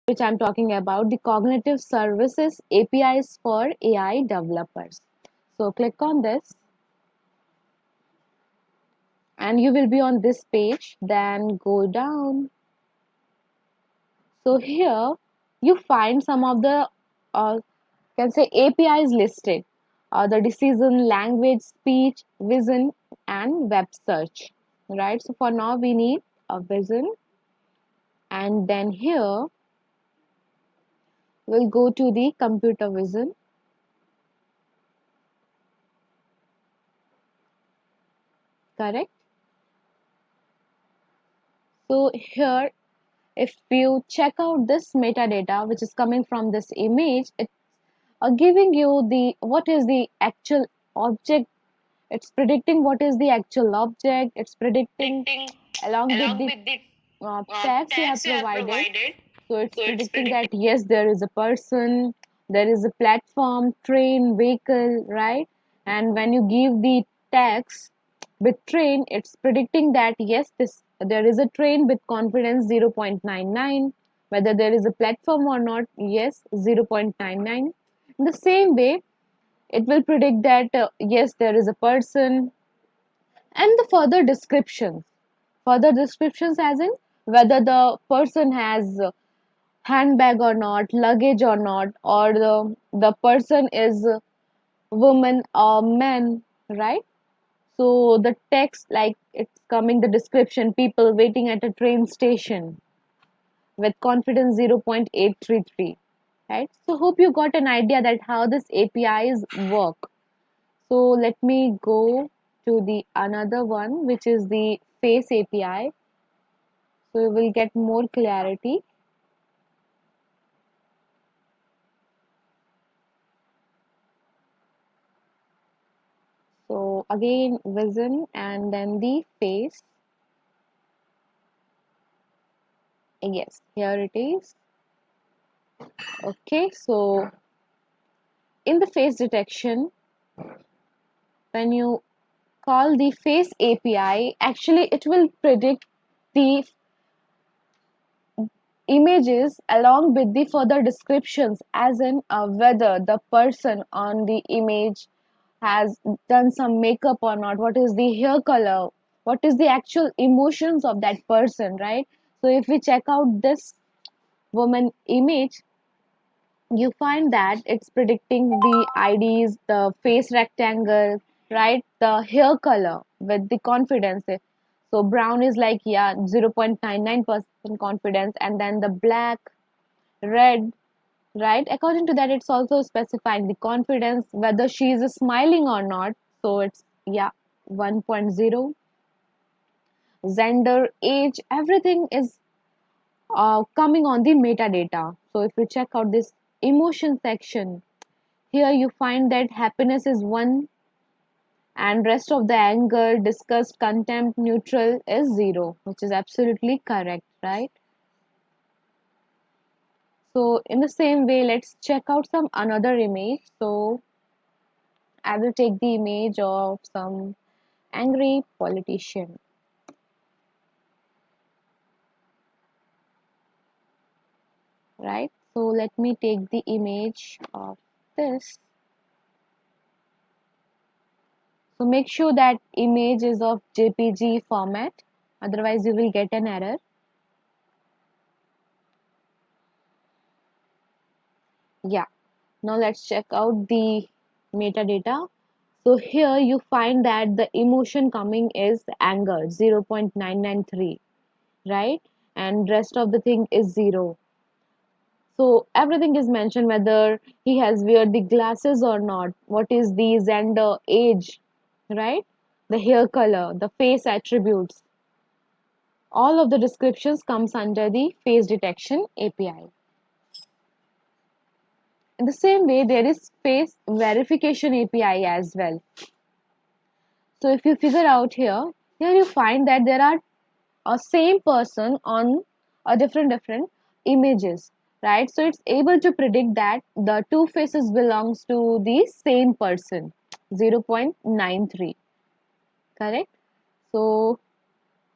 which I'm talking about, the Cognitive Services APIs for AI developers. So click on this and you will be on this page. Then go down. So here you find some of the can say APIs listed. The decision, language, speech, vision, and web search. Right. So for now we need a vision, and then here we'll go to the computer vision. Correct. So here, if you check out this metadata which is coming from this image, it's giving you the what is the actual object. It's predicting what is the actual object. It's predicting Predicting along with along the with the tags you have tags you have provided. provided. So it's So it's predicting predicting. that yes, there is a person, there is a platform, train, vehicle, right? And when you give the tags with train, it's predicting that yes, this there is a train with confidence 0.99. Whether there is a platform or not, yes, 0.99. In the same way, it will predict that yes, there is a person, and the further descriptions as in whether the person has handbag or not, luggage or not, or the person is woman or man, right? So the text, like it's coming, the description, people waiting at a train station with confidence 0.833, right? So hope you got an idea that how this APIs work. So let me go to the another one, which is the face API. So you will get more clarity. So again, vision and then the face. Yes, here it is. Okay, so in the face detection, when you call the face API, actually it will predict the images along with the further descriptions, as in whether the person on the image has done some makeup or not, what is the hair color, what is the actual emotions of that person, right? So if we check out this woman image, you find that it's predicting the IDs, the face rectangle, right? The hair color with the confidence. So brown is like, yeah, 0.99% confidence, and then the black, red, right? According to that, it's also specifying the confidence, whether she is smiling or not. So it's, yeah, 1.0. Gender, age, everything is coming on the metadata. So if you check out this emotion section, here you find that happiness is 1 and rest of the anger, disgust, contempt, neutral is 0, which is absolutely correct, right? So in the same way, let's check out some another image. So I will take the image of some angry politician, right? So let me take the image of this. So make sure that image is of JPG format, otherwise you will get an error. Yeah. Now let's check out the metadata. So here you find that the emotion coming is anger 0.993, right? And rest of the thing is 0. So everything is mentioned, whether he has wear the glasses or not, what is the gender, age, right? The hair color, the face attributes. All of the descriptions comes under the face detection API. In the same way, there is face verification API as well. So if you figure out here you find that there are a same person on a different images, right? So it's able to predict that the two faces belongs to the same person, 0.93, correct? So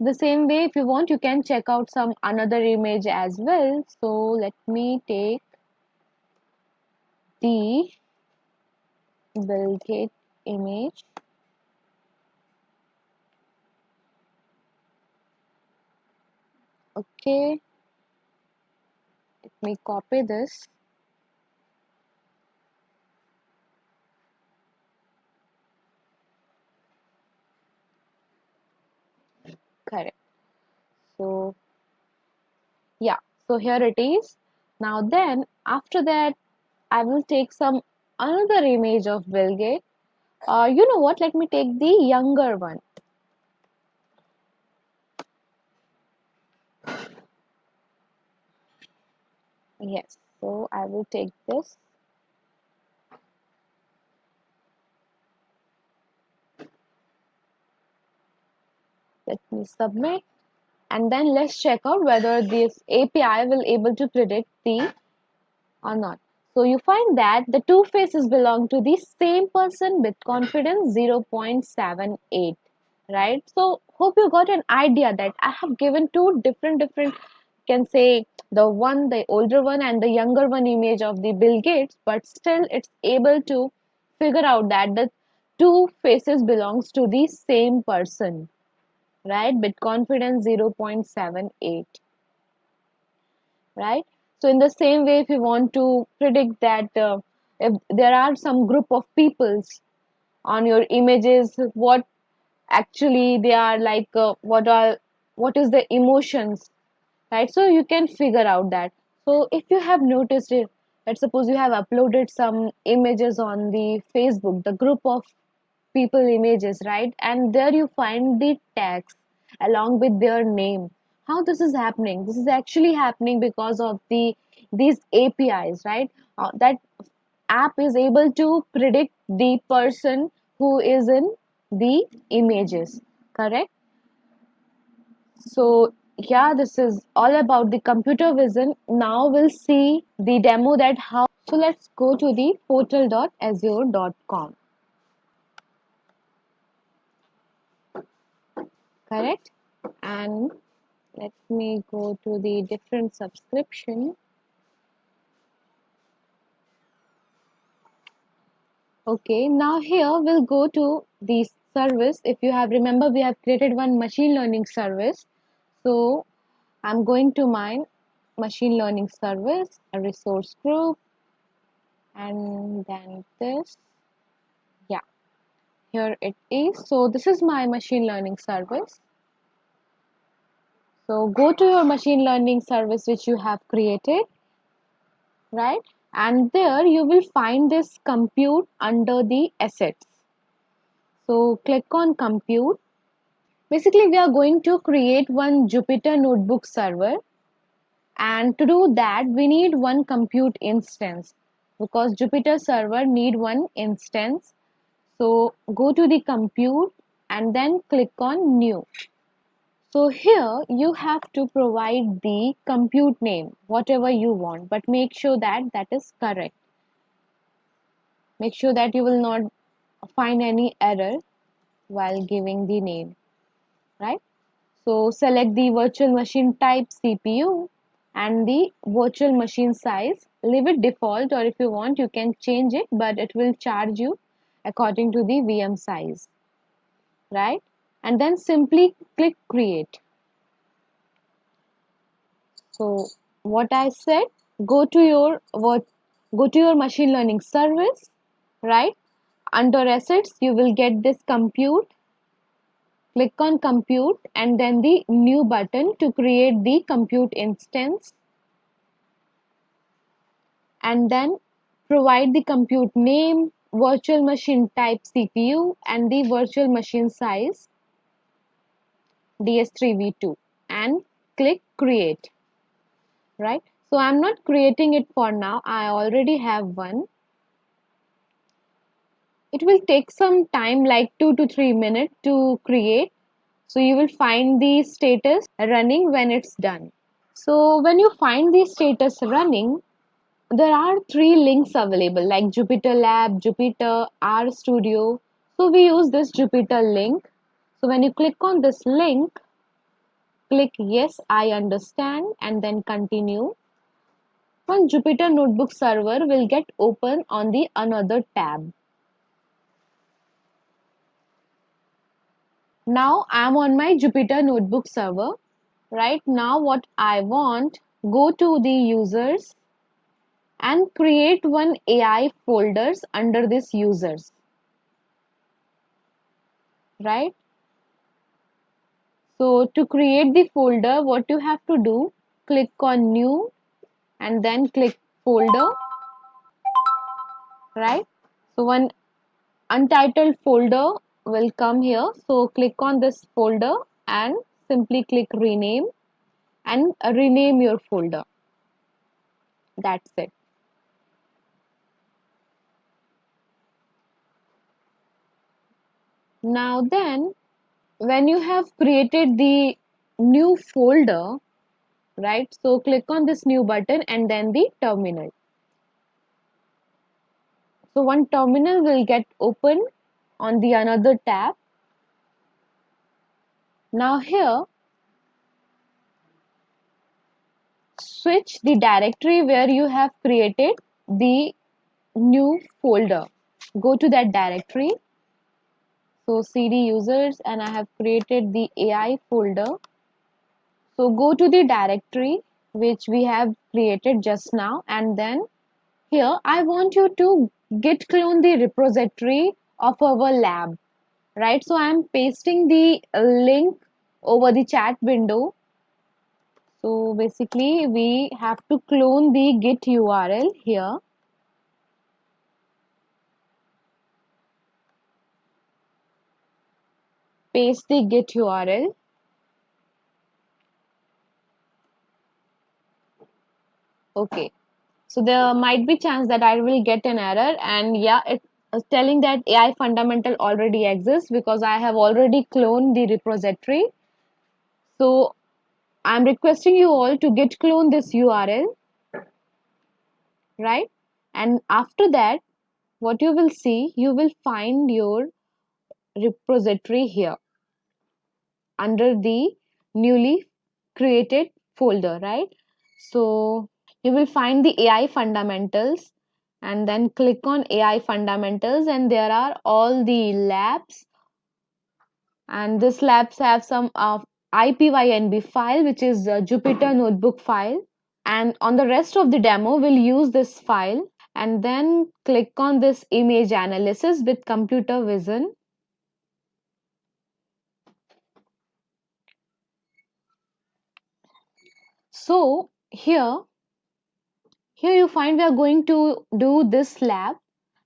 The same way, if you want, you can check out some another image as well. So let me take the Bill Gates image. Okay, let me copy this. Correct. So yeah, so here it is. Now then, after that, I will take some another image of Bill Gates. You know what? Let me take the younger one. Yes. So I will take this. Let me submit. And then let's check out whether this API will able to predict the or not. So you find that the two faces belong to the same person with confidence 0.78, right? So hope you got an idea that I have given two different can say the older one and the younger one image of the Bill Gates, but still it's able to figure out that the two faces belongs to the same person, right? With confidence 0.78, right? So in the same way, if you want to predict that if there are some group of peoples on your images, what actually they are like, what is the emotions, right? So you can figure out that. So if you have noticed it, let's suppose you have uploaded some images on the Facebook, the group of people images, right? And there you find the tags along with their name. How this is happening? This is actually happening because of these APIs, right? That app is able to predict the person who is in the images, correct? So yeah, this is all about the computer vision. Now we'll see the demo that how. So let's go to the portal.azure.com, correct? And let me go to the different subscription. Okay, now here we'll go to the service. If you have remember, we have created one machine learning service. So I'm going to my machine learning service, a resource group, and then this. Yeah, here it is. So this is my machine learning service. So go to your machine learning service which you have created, right? And there you will find this compute under the assets. So click on compute. Basically, we are going to create one Jupyter Notebook server, and to do that, we need one compute instance because Jupyter server need one instance. So go to the compute and then click on new. So here you have to provide the compute name, whatever you want, but make sure that that is correct. Make sure that you will not find any error while giving the name, right? So select the virtual machine type CPU and the virtual machine size. Leave it default, or if you want, you can change it, but it will charge you according to the VM size, right? And then simply click create. So what I said, go to your go to your machine learning service, right? Under assets, you will get this compute. Click on compute and then the new button to create the compute instance, and then provide the compute name, virtual machine type CPU, and the virtual machine size DS3V2, and click create, right? So I'm not creating it for now, I already have one. It will take some time, like 2 to 3 minutes to create. So you will find the status running when it's done. So when you find the status running, there are three links available like Jupyter Lab, Jupyter, RStudio. So we use this Jupyter link. So when you click on this link, click yes, I understand, and then continue. One Jupyter Notebook server will get open on the another tab. Now I'm on my Jupyter Notebook server. Right now what I want, go to the users and create one AI folders under this users. Right? So to create the folder, what you have to do, click on new and then click folder. Right? So one untitled folder will come here. So click on this folder and simply click rename and rename your folder. That's it. Now then, when you have created the new folder, right? So click on this new button and then the terminal. So one terminal will get open on the another tab. Now here, switch the directory where you have created the new folder. Go to that directory. So cd users and I have created the AI folder. So go to the directory which we have created just now, and then here I want you to git clone the repository of our lab, right? So I am pasting the link over the chat window. So basically we have to clone the git URL here. Paste the git URL. Okay. So there might be chance that I will get an error, and yeah, it's telling that AI fundamental already exists because I have already cloned the repository. So I'm requesting you all to git clone this URL, right? And after that, what you will see, you will find your repository here under the newly created folder, right? So you will find the AI fundamentals and then click on AI fundamentals, and there are all the labs, and this labs have some IPYNB file which is a Jupyter notebook file, and on the rest of the demo we'll use this file, and then click on this image analysis with computer vision. So here you find we are going to do this lab,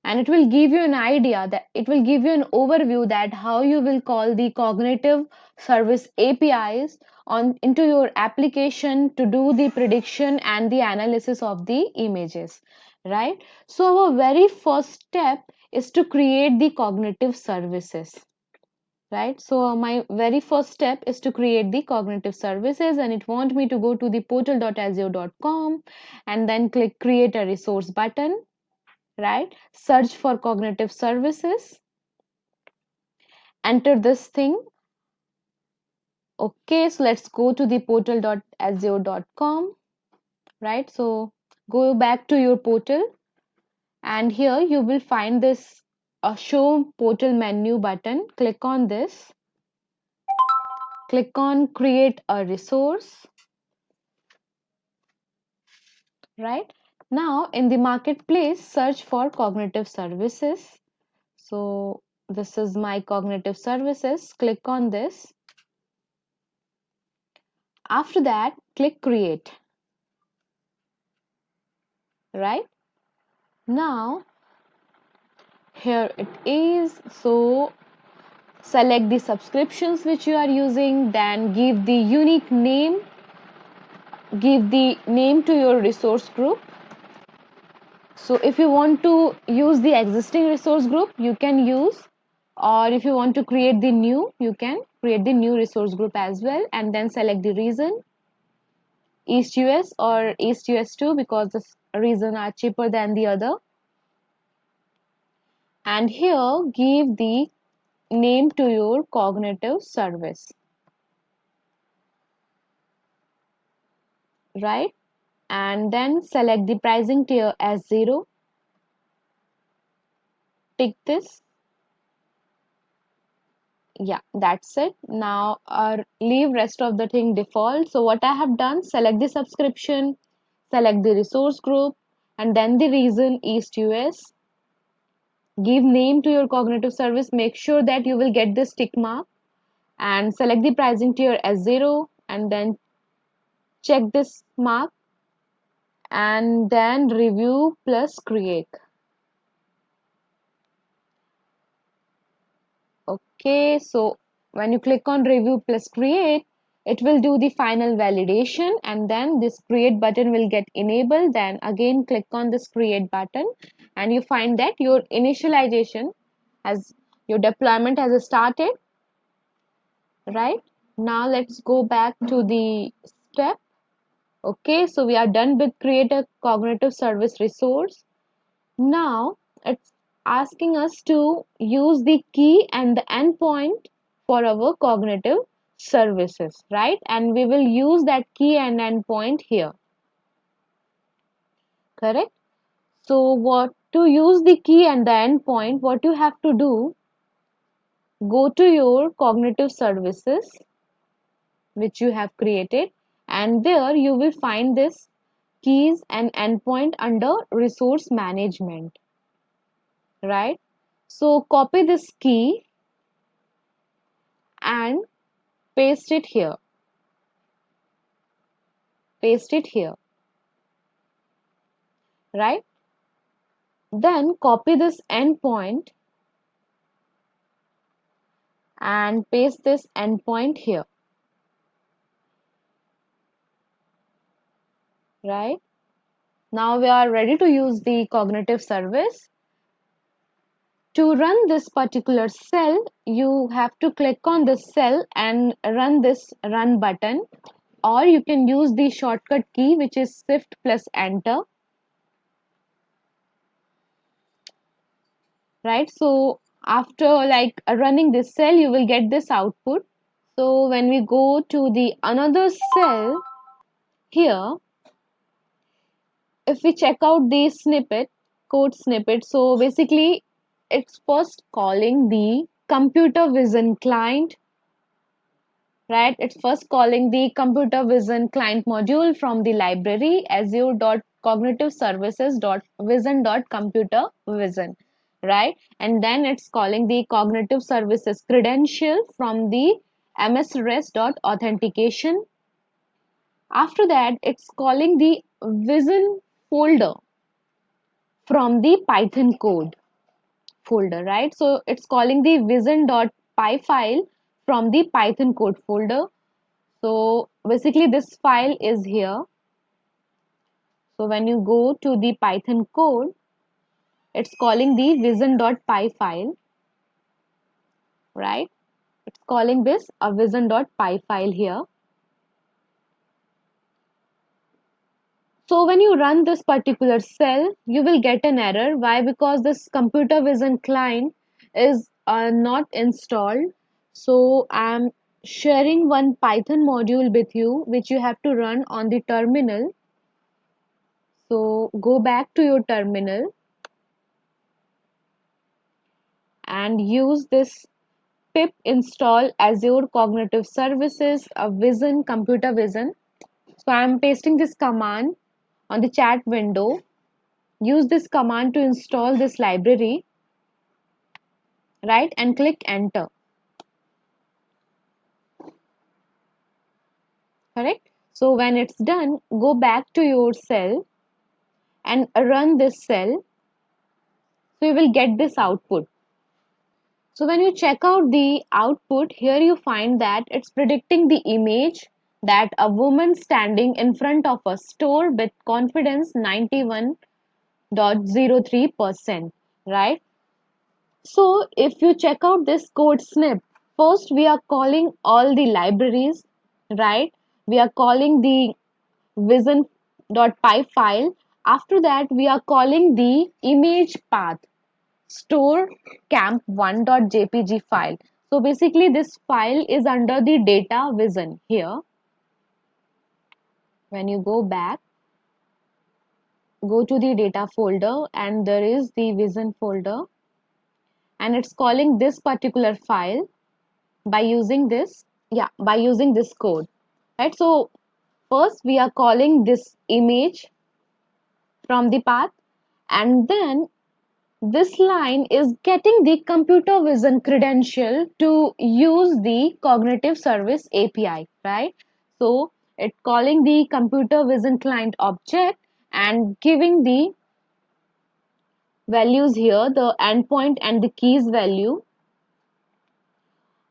and it will give you an idea, that it will give you an overview that how you will call the cognitive service APIs on into your application to do the prediction and the analysis of the images, right? So our very first step is to create the cognitive services, right? So my very first step is to create the cognitive services, and it want me to go to the portal.azure.com and then click create a resource button, right? Search for cognitive services, enter this thing. Okay, so let's go to the portal.azure.com, right? So go back to your portal, and here you will find this show portal menu button. Click on this, click on create a resource, right? Now in the marketplace, search for cognitive services. So this is my cognitive services. Click on this. After that, click create, right? Now here it is. So select the subscriptions which you are using, then give the unique name, give the name to your resource group. So if you want to use the existing resource group, you can use, or if you want to create the new, you can create the new resource group as well, and then select the region, East US or East US2, because this region are cheaper than the other. And here give the name to your cognitive service. right? And then select the pricing tier as 0. Tick this. Yeah, that's it. Now leave rest of the thing default. So what I have done, select the subscription, select the resource group, and then the region East US. Give name to your cognitive service. Make sure that you will get this tick mark, and select the pricing tier as 0, and then check this mark, and then review plus create. Okay, so when you click on review plus create, it will do the final validation, and then this create button will get enabled. Then again click on this create button, and you find that your initialization has, your deployment has started, right? Now let's go back to the step. Okay, so we are done with create a cognitive service resource. Now it's asking us to use the key and the endpoint for our cognitive services, right? And we will use that key and endpoint here, correct? So what to use the key and the endpoint, what you have to do, go to your cognitive services which you have created, and there you will find this keys and endpoint under resource management, right? So copy this key and paste it here, paste it here, right? Then copy this endpoint and paste this endpoint here, right? Now we are ready to use the cognitive service. To run this particular cell, you have to click on this cell and run this run button, or you can use the shortcut key which is shift plus enter, right? So after like running this cell, you will get this output. So when we go to the another cell here, if we check out the snippet, code snippet, so basically it's first calling the computer vision client, right? It's first calling the computer vision client module from the library azure.cognitiveservices.vision.computer vision, right? And then it's calling the cognitive services credential from the msres.authentication. After that, it's calling the vision folder from the Python code folder, right? So it's calling the vision.py file from the Python code folder. So basically this file is here. So when you go to the Python code, it's calling the vision.py file, right? It's calling this a vision.py file here. So when you run this particular cell, you will get an error. Why? Because this computer vision client is not installed. So I'm sharing one Python module with you, which you have to run on the terminal. So go back to your terminal and use this pip install Azure Cognitive Services Vision Computer Vision. So I'm pasting this command on the chat window. Use this command to install this library, right? And click enter, correct? So when it's done, go back to your cell and run this cell. So you will get this output. So when you check out the output, here you find that it's predicting the image that a woman standing in front of a store with confidence 91.03%, right? So if you check out this code snip, first we are calling all the libraries, right? We are calling the vision.py file. After that, we are calling the image path store camp1.jpg file. So basically this file is under the data vision here, when you go back, go to the data folder, and there is the vision folder, and it's calling this particular file by using this, yeah, by using this code, right? So first we are calling this image from the path, and then this line is getting the computer vision credential to use the cognitive service API, right? So it's calling the computer vision client object and giving the values here, the endpoint and the keys value.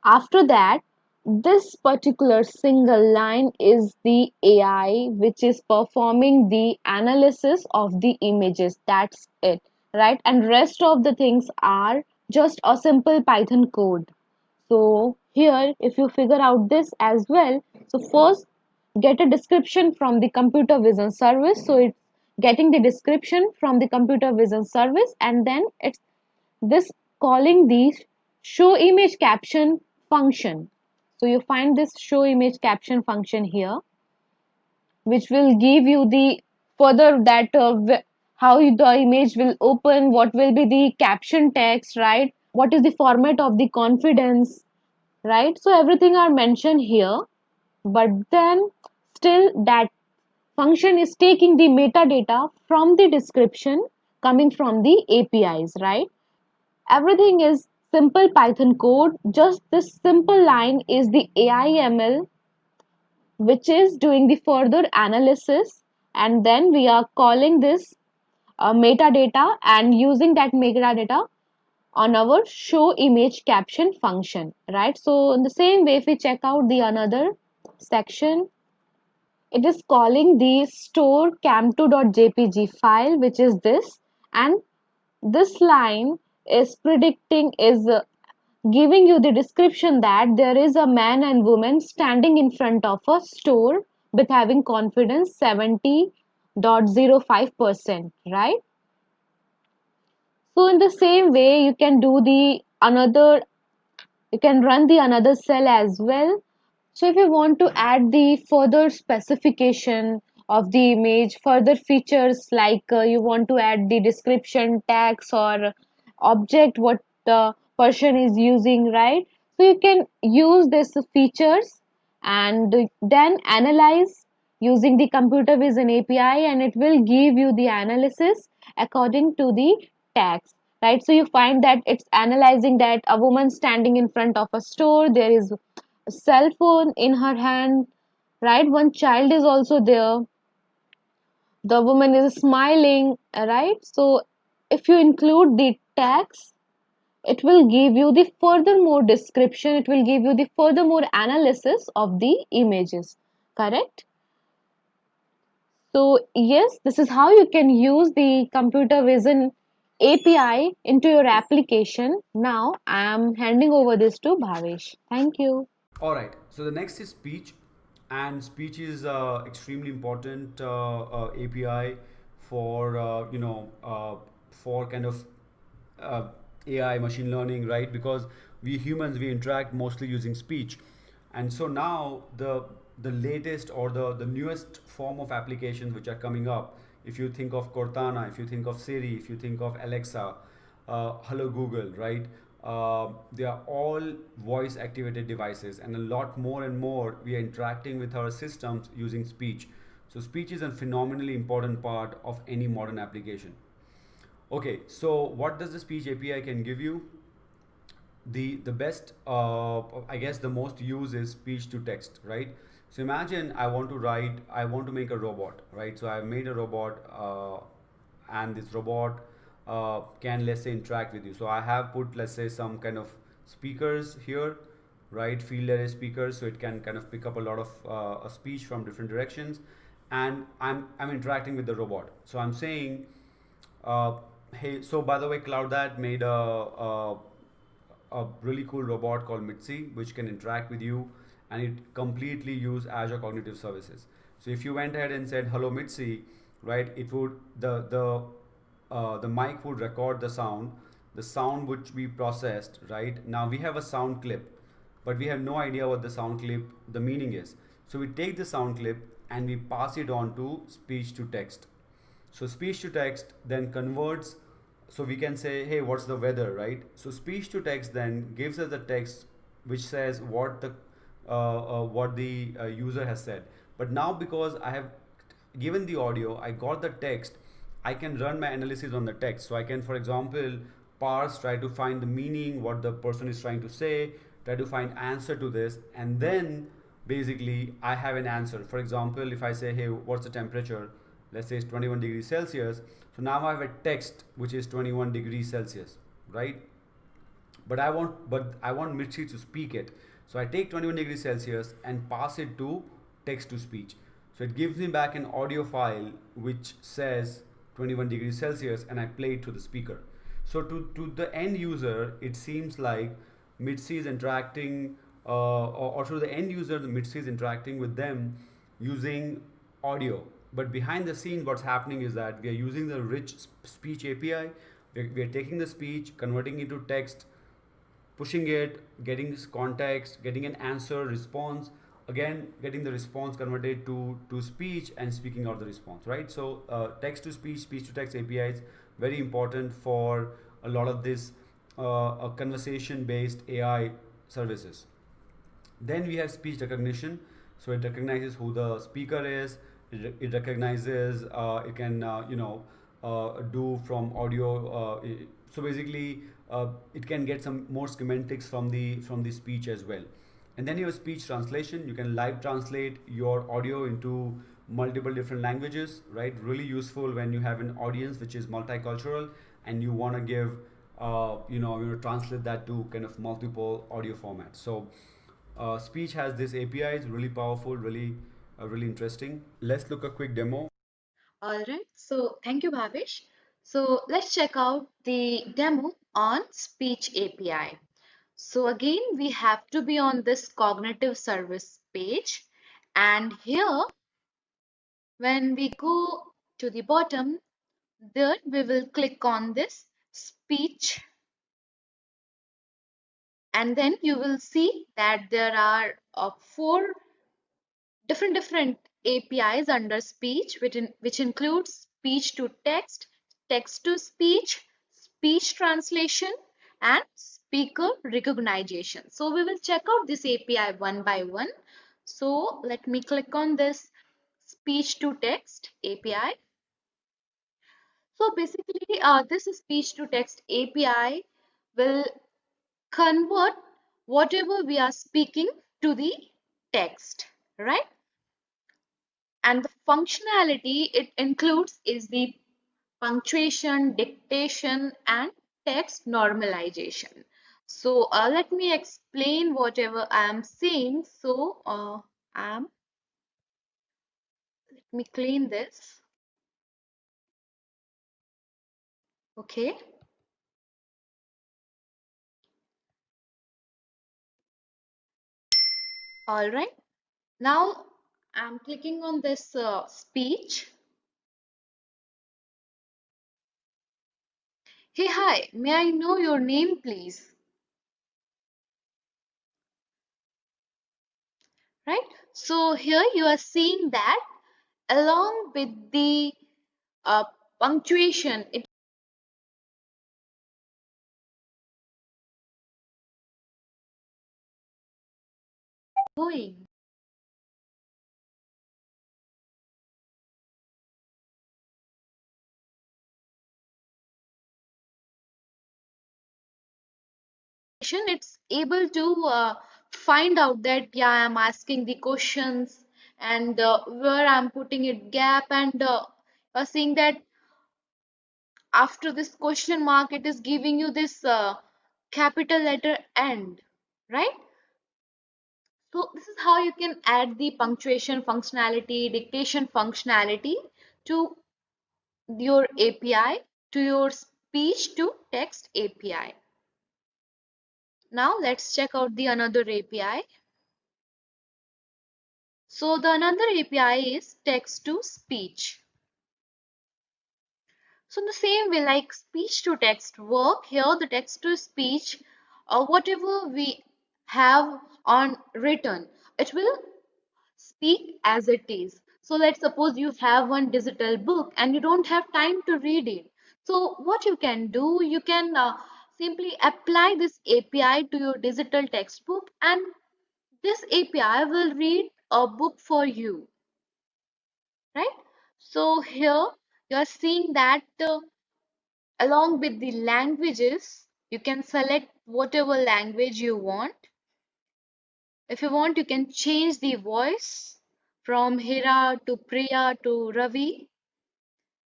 After that, this particular single line is the AI which is performing the analysis of the images. That's it, right? And rest of the things are just a simple Python code. So here, if you figure out this as well, so first get a description from the computer vision service. So it's getting the description from the computer vision service, and then it's this calling the show image caption function. So you find this show image caption function here, which will give you the further that how the image will open, what will be the caption text, right? What is the format of the confidence, right? So everything are mentioned here, but then still that function is taking the metadata from the description coming from the APIs, right? Everything is simple Python code. Just this simple line is the AIML, which is doing the further analysis, and then we are calling this metadata and using that metadata on our show image caption function, right? So in the same way, if we check out the another section, it is calling the store cam2.jpg file, which is this, and this line is predicting is giving you the description that there is a man and woman standing in front of a store with having confidence 70.05%, right? So in the same way, you can do the another, you can run the another cell as well. So if you want to add the further specification of the image, further features like you want to add the description tags or object what the person is using, right? So you can use these features and then analyze using the computer vision API, and it will give you the analysis according to the tags, right? So you find that it's analyzing that a woman standing in front of a store, there is a cell phone in her hand, right? One child is also there, the woman is smiling, right? So if you include the tags, it will give you the furthermore description, it will give you the furthermore analysis of the images, correct? So yes, this is how you can use the computer vision API into your application. Now I am handing over this to Bhavesh. Thank you. All right. So the next is speech, and speech is extremely important API for for kind of uh, AI machine learning, right? Because we humans we interact mostly using speech, and so now the latest or the newest form of applications which are coming up. If you think of Cortana, if you think of Siri, if you think of Alexa, hello Google, right? They are all voice activated devices, and a lot more and more we are interacting with our systems using speech. So speech is a phenomenally important part of any modern application. Okay, so what does the speech API can give you? The best I guess the most used is speech to text, right? So imagine I want to make a robot, right? So I've made a robot, and this robot can, let's say, interact with you. So I have put, let's say, some kind of speakers here, right? Field array speakers, so it can kind of pick up a lot of a speech from different directions, and I'm interacting with the robot. So I'm saying, uh, hey, so by the way, CloudThat made a really cool robot called Mitzi, which can interact with you, and it completely use Azure Cognitive Services. So if you went ahead and said hello Mitzi, right, it would the mic would record the sound would be processed. Right now we have a sound clip, but we have no idea what the sound clip the meaning is. So we take the sound clip, and we pass it on to speech to text. So speech to text then converts, so we can say, hey, what's the weather, right? So speech to text then gives us the text which says what the user has said. But now, because I have given the audio, I got the text, I can run my analysis on the text. So I can, for example, parse, try to find the meaning, what the person is trying to say, try to find answer to this, and then basically I have an answer. For example, if I say, hey, what's the temperature? Let's say it's 21 degrees Celsius. So now I have a text which is 21 degrees Celsius, right? But I want Mirchi to speak it. So I take 21 degrees Celsius and pass it to text to speech. So it gives me back an audio file which says 21 degrees Celsius, and I play it to the speaker. So to the end user, it seems like Mitzi is interacting, or to the end user, the Mitzi is interacting with them using audio. But behind the scenes, what's happening is that we are using the rich speech API. We are taking the speech, converting it into text, pushing it, getting this context, getting an answer, response, again getting the response converted to speech and speaking out the response, right? So text to speech, speech to text APIs very important for a lot of this conversation based AI services. Then we have speech recognition. So it recognizes who the speaker is. It recognizes, it can do from audio. So basically, it can get some more schematics from the speech as well. And then you have speech translation. You can live translate your audio into multiple different languages, right? Really useful when you have an audience which is multicultural and you want to give, translate that to kind of multiple audio formats. So speech has this API. It's really powerful, really interesting. Let's look a quick demo. All right, so thank you, Bhavesh. So let's check out the demo on Speech API. So again, we have to be on this cognitive service page. And here, when we go to the bottom, there we will click on this speech. And then you will see that there are four different APIs under speech, which includes speech to text, text to speech, speech translation, and speaker recognition. So we will check out this API one by one. So let me click on this speech to text API. So basically, this speech to text API will convert whatever we are speaking to the text, right? And the functionality it includes is the punctuation, dictation, and text normalization. So let me explain whatever I am saying. So let me clean this. Okay. All right. Now I'm clicking on this speech. Hey, hi. May I know your name, please? Right. So here you are seeing that along with the uh, punctuation, it's going. It's able to find out that yeah, I'm asking the questions and where I'm putting it gap and seeing that after this question mark it is giving you this capital letter end, right? So this is how you can add the punctuation functionality, dictation functionality to your API, to your speech to text API. Now let's check out the another API. So the another API is text to speech. So in the same way like speech to text work, here the text to speech, whatever we have on written, it will speak as it is. So let's suppose you have one digital book and you don't have time to read it. So what you can do, you can simply apply this API to your digital textbook, and this API will read a book for you, right? So here you are seeing that along with the languages, you can select whatever language you want. If you want, you can change the voice from Hira to Priya to Ravi,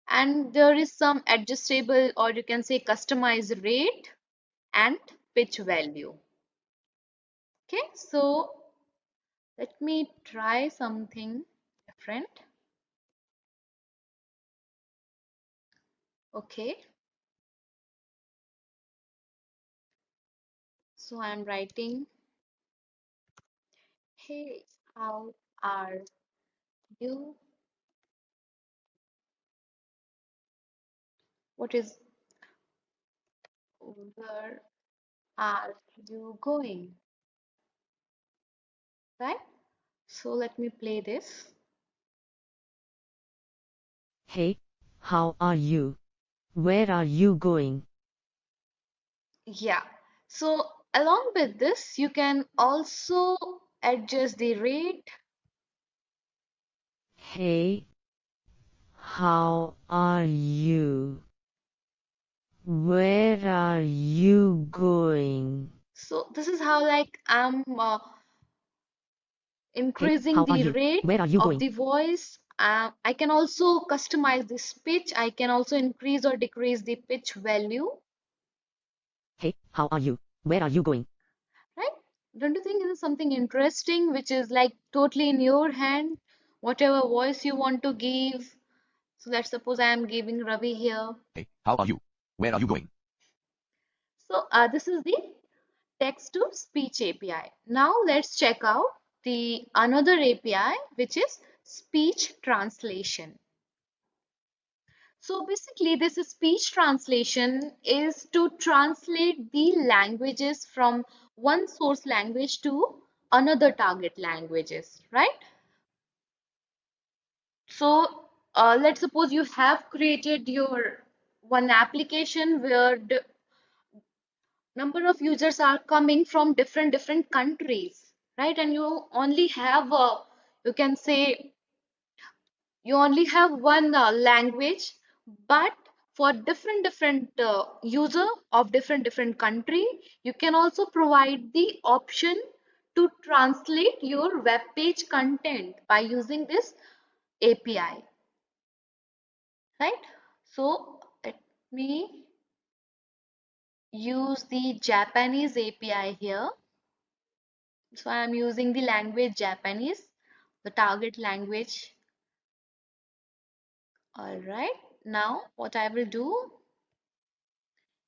and there is some adjustable, or you can say customized rate and pitch value. Okay, so let me try something different. Okay, so I'm writing, hey, how are you? What is, where are you going? Right? So let me play this. Hey, how are you? Where are you going? Yeah. So along with this, you can also adjust the rate. Hey, how are you? Where are you going? So this is how like I'm Hey, increasing how are the you? rate Where are you of going? the voice. I can also customize this pitch. I can also increase or decrease the pitch value, Hey, how are you? Where are you going? right? Don't you think this is something interesting, which is like totally in your hand, whatever voice you want to give? So let's suppose I am giving Ravi here. Hey, how are you? Where are you going? So this is the text to speech API. Now let's check out the another API, which is speech translation. So basically this speech translation is to translate the languages from one source language to another target languages, right? So let's suppose you have created your one application where the number of users are coming from different countries, right? And you only have you can say you only have one language, but for different user of different country, you can also provide the option to translate your web page content by using this API, right? So let me use the Japanese API here. So I am using the language Japanese, the target language. All right. Now what I will do,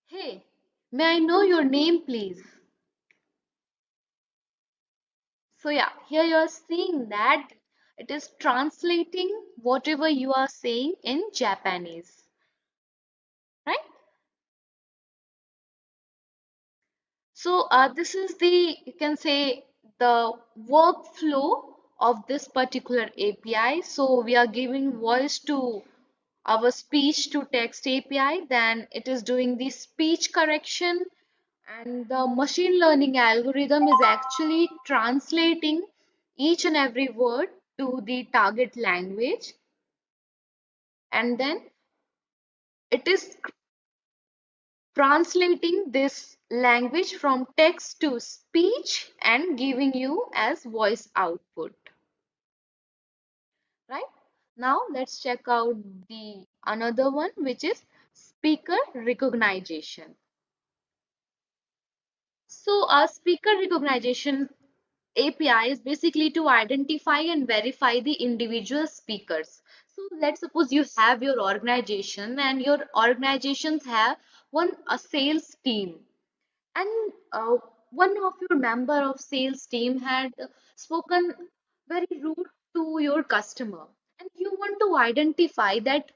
hey, may I know your name, please? So yeah, here you are seeing that it is translating whatever you are saying in Japanese, right? So this is the, you can say, the workflow of this particular API. So we are giving voice to our speech to text API, then it is doing the speech correction, and the machine learning algorithm is actually translating each and every word to the target language, and then it is translating this language from text to speech and giving you as voice output, right? Now let's check out the another one, which is speaker recognition. So a speaker recognition API is basically to identify and verify the individual speakers. So let's suppose you have your organization and your organizations have one a sales team, and one of your member of sales team had spoken very rude to your customer, and you want to identify that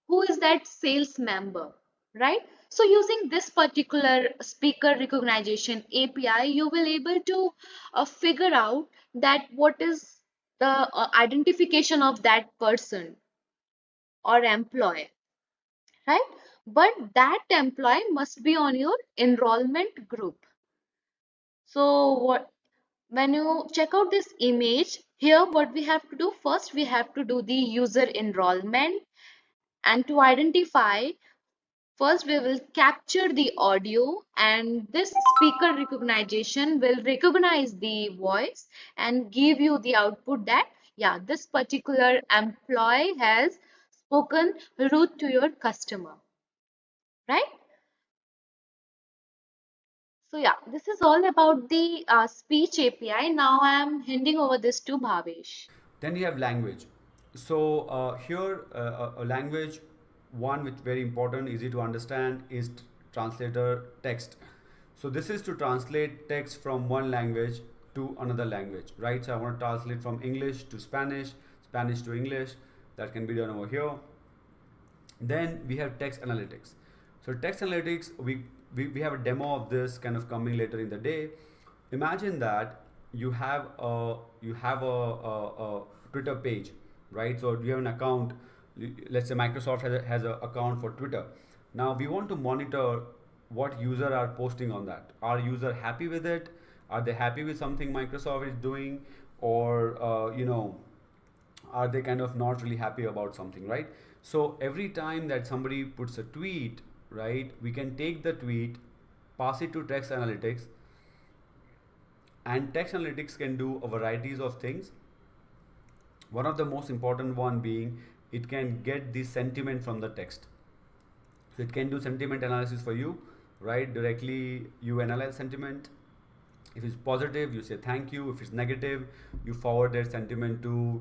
who is that sales member, right? So using this particular speaker recognition API, you will able to figure out that what is the identification of that person or employee, right? But that employee must be on your enrollment group. So what, when you check out this image here, what we have to do first, we have to do the user enrollment. And to identify, first we will capture the audio, and this speaker recognition will recognize the voice and give you the output that, yeah, this particular employee has spoken rude to your customer, right? So yeah, this is all about the speech API. Now I am handing over this to Bhavesh. Then you have language. So here, a language, one which very important, easy to understand, is translator text. So this is to translate text from one language to another language, right? So I want to translate from English to Spanish, Spanish to English. That can be done over here. Then we have text analytics. So text analytics, we have a demo of this kind of coming later in the day. Imagine that you have a Twitter page, right? So you have an account. Let's say Microsoft has an account for Twitter. Now we want to monitor what user are posting on that. Are user happy with it? Are they happy with something Microsoft is doing, or are they kind of not really happy about something, right? So every time that somebody puts a tweet, right, we can take the tweet, pass it to text analytics, and text analytics can do a varieties of things. One of the most important one being it can get the sentiment from the text. So it can do sentiment analysis for you, right? Directly you analyze sentiment. If it's positive, you say thank you. If it's negative, you forward that sentiment to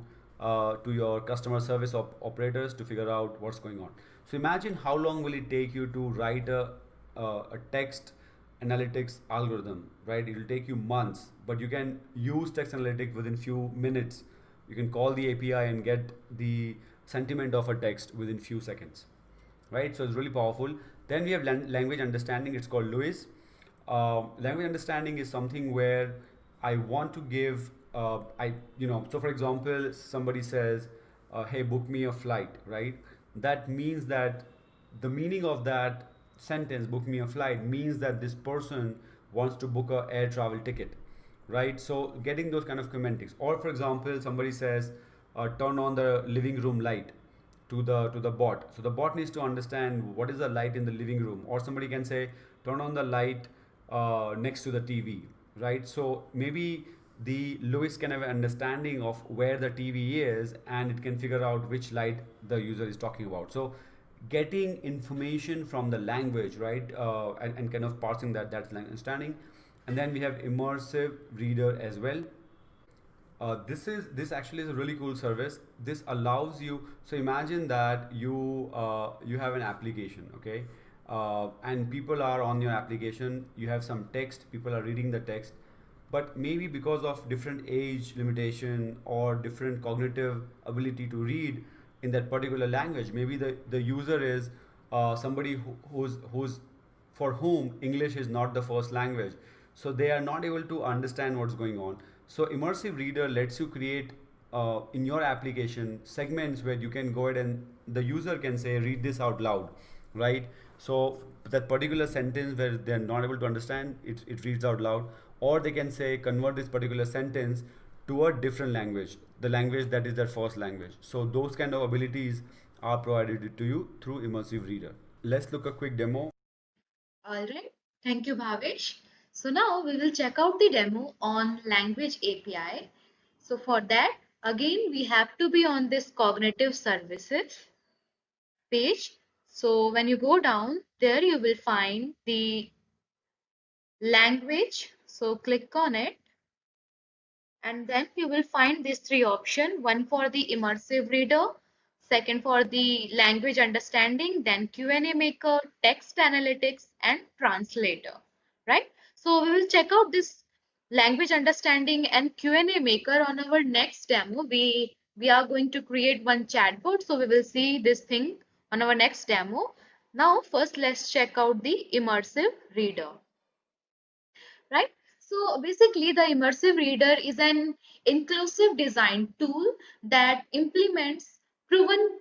your customer service operators to figure out what's going on. So imagine how long will it take you to write a text analytics algorithm, right? It will take you months, but you can use text analytics within few minutes. You can call the API and get the sentiment of a text within few seconds, right? So it's really powerful. Then we have language understanding. It's called LUIS. Language understanding is something where I want to give, so for example, somebody says, hey, book me a flight, right? That means that the meaning of that sentence, book me a flight, means that this person wants to book a air travel ticket, right? So getting those kind of semantics. Or for example, somebody says, turn on the living room light to the bot. So the bot needs to understand what is the light in the living room. Or somebody can say, turn on the light next to the TV, right? So maybe the Lewis can have an understanding of where the TV is, and it can figure out which light the user is talking about. So getting information from the language, right, and kind of parsing that's language understanding. And then we have immersive reader as well. This actually is a really cool service. This allows you. So imagine that you have an application, okay, and people are on your application. You have some text. People are reading the text, but maybe because of different age limitation or different cognitive ability to read in that particular language, maybe the user is somebody who's for whom English is not the first language. So they are not able to understand what's going on. So immersive reader lets you create in your application segments where you can go ahead and the user can say, read this out loud, right? So that particular sentence where they're not able to understand, it reads out loud. Or they can say, convert this particular sentence to a different language, the language that is their first language. So those kind of abilities are provided to you through immersive reader. Let's look a quick demo. All right, thank you, Bhavesh. So now we will check out the demo on language API. So for that, again, we have to be on this cognitive services page. So when you go down there, you will find the language. So click on it, and then you will find these three options: one for the immersive reader, second for the language understanding, then Q&A maker, text analytics, and translator, right? So we will check out this language understanding and Q&A maker on our next demo. We are going to create one chatbot, so we will see this thing on our next demo. Now first let's check out the immersive reader, right? So basically, the immersive reader is an inclusive design tool that implements proven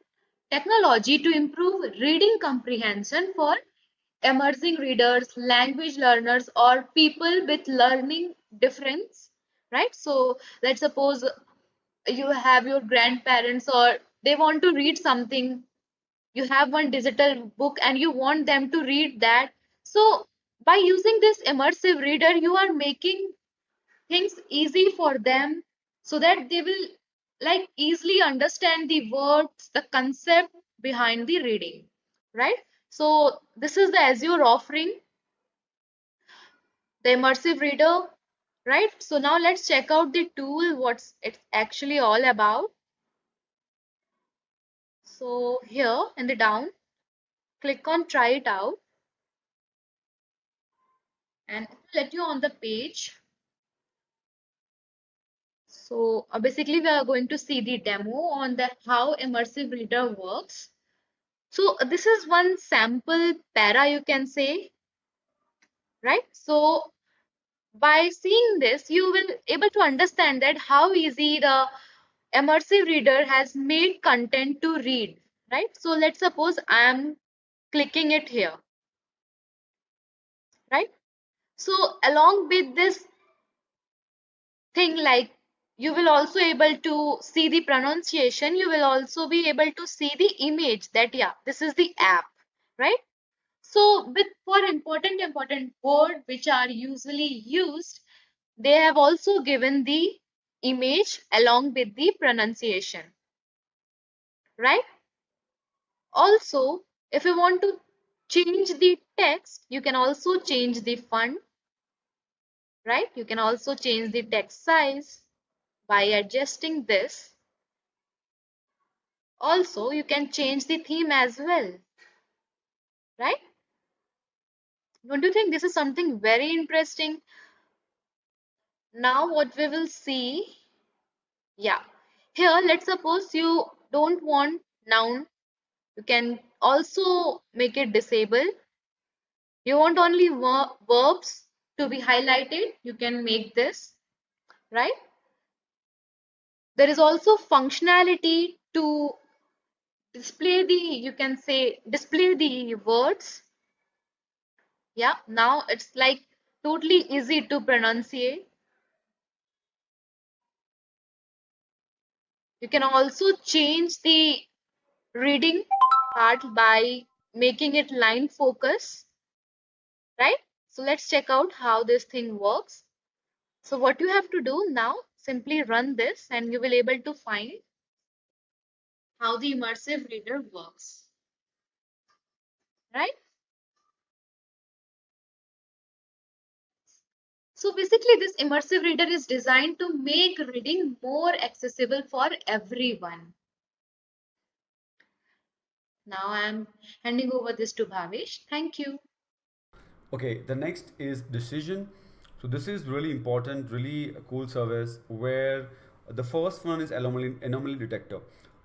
technology to improve reading comprehension for emerging readers, language learners, or people with learning difference, right? So let's suppose you have your grandparents or they want to read something, you have one digital book and you want them to read that. So by using this immersive reader, you are making things easy for them so that they will like easily understand the words, the concept behind the reading, right? So this is the Azure offering, the immersive reader, right? So now let's check out the tool, what's it's actually all about. So here in the down, click on try it out and it will let you on the page. So basically we are going to see the demo on the how immersive reader works. So this is one sample para you can say, right? So by seeing this, you will able to understand that how easy the immersive reader has made content to read, right? So let's suppose I am clicking it here, right? So along with this thing, like you will also able to see the pronunciation, you will also be able to see the image that yeah, this is the app, right? So with for important word which are usually used, they have also given the image along with the pronunciation, right? Also, if you want to change the text, you can also change the font, right? You can also change the text size by adjusting this. Also, you can change the theme as well, right? Don't you think this is something very interesting? Now, what we will see, yeah. Here, let's suppose you don't want noun. You can also make it disable. You want only verbs to be highlighted. You can make this, right? There is also functionality to display the, you can say, display the words. Yeah, now it's like totally easy to pronunciate. You can also change the reading part by making it line focus, right? So let's check out how this thing works. So what you have to do now, simply run this and you will able to find how the immersive reader works, right? So basically this immersive reader is designed to make reading more accessible for everyone. Now I'm handing over this to Bhavesh. Thank you. Okay, the next is decision. So this is really important, really a cool service where the first one is anomaly detector.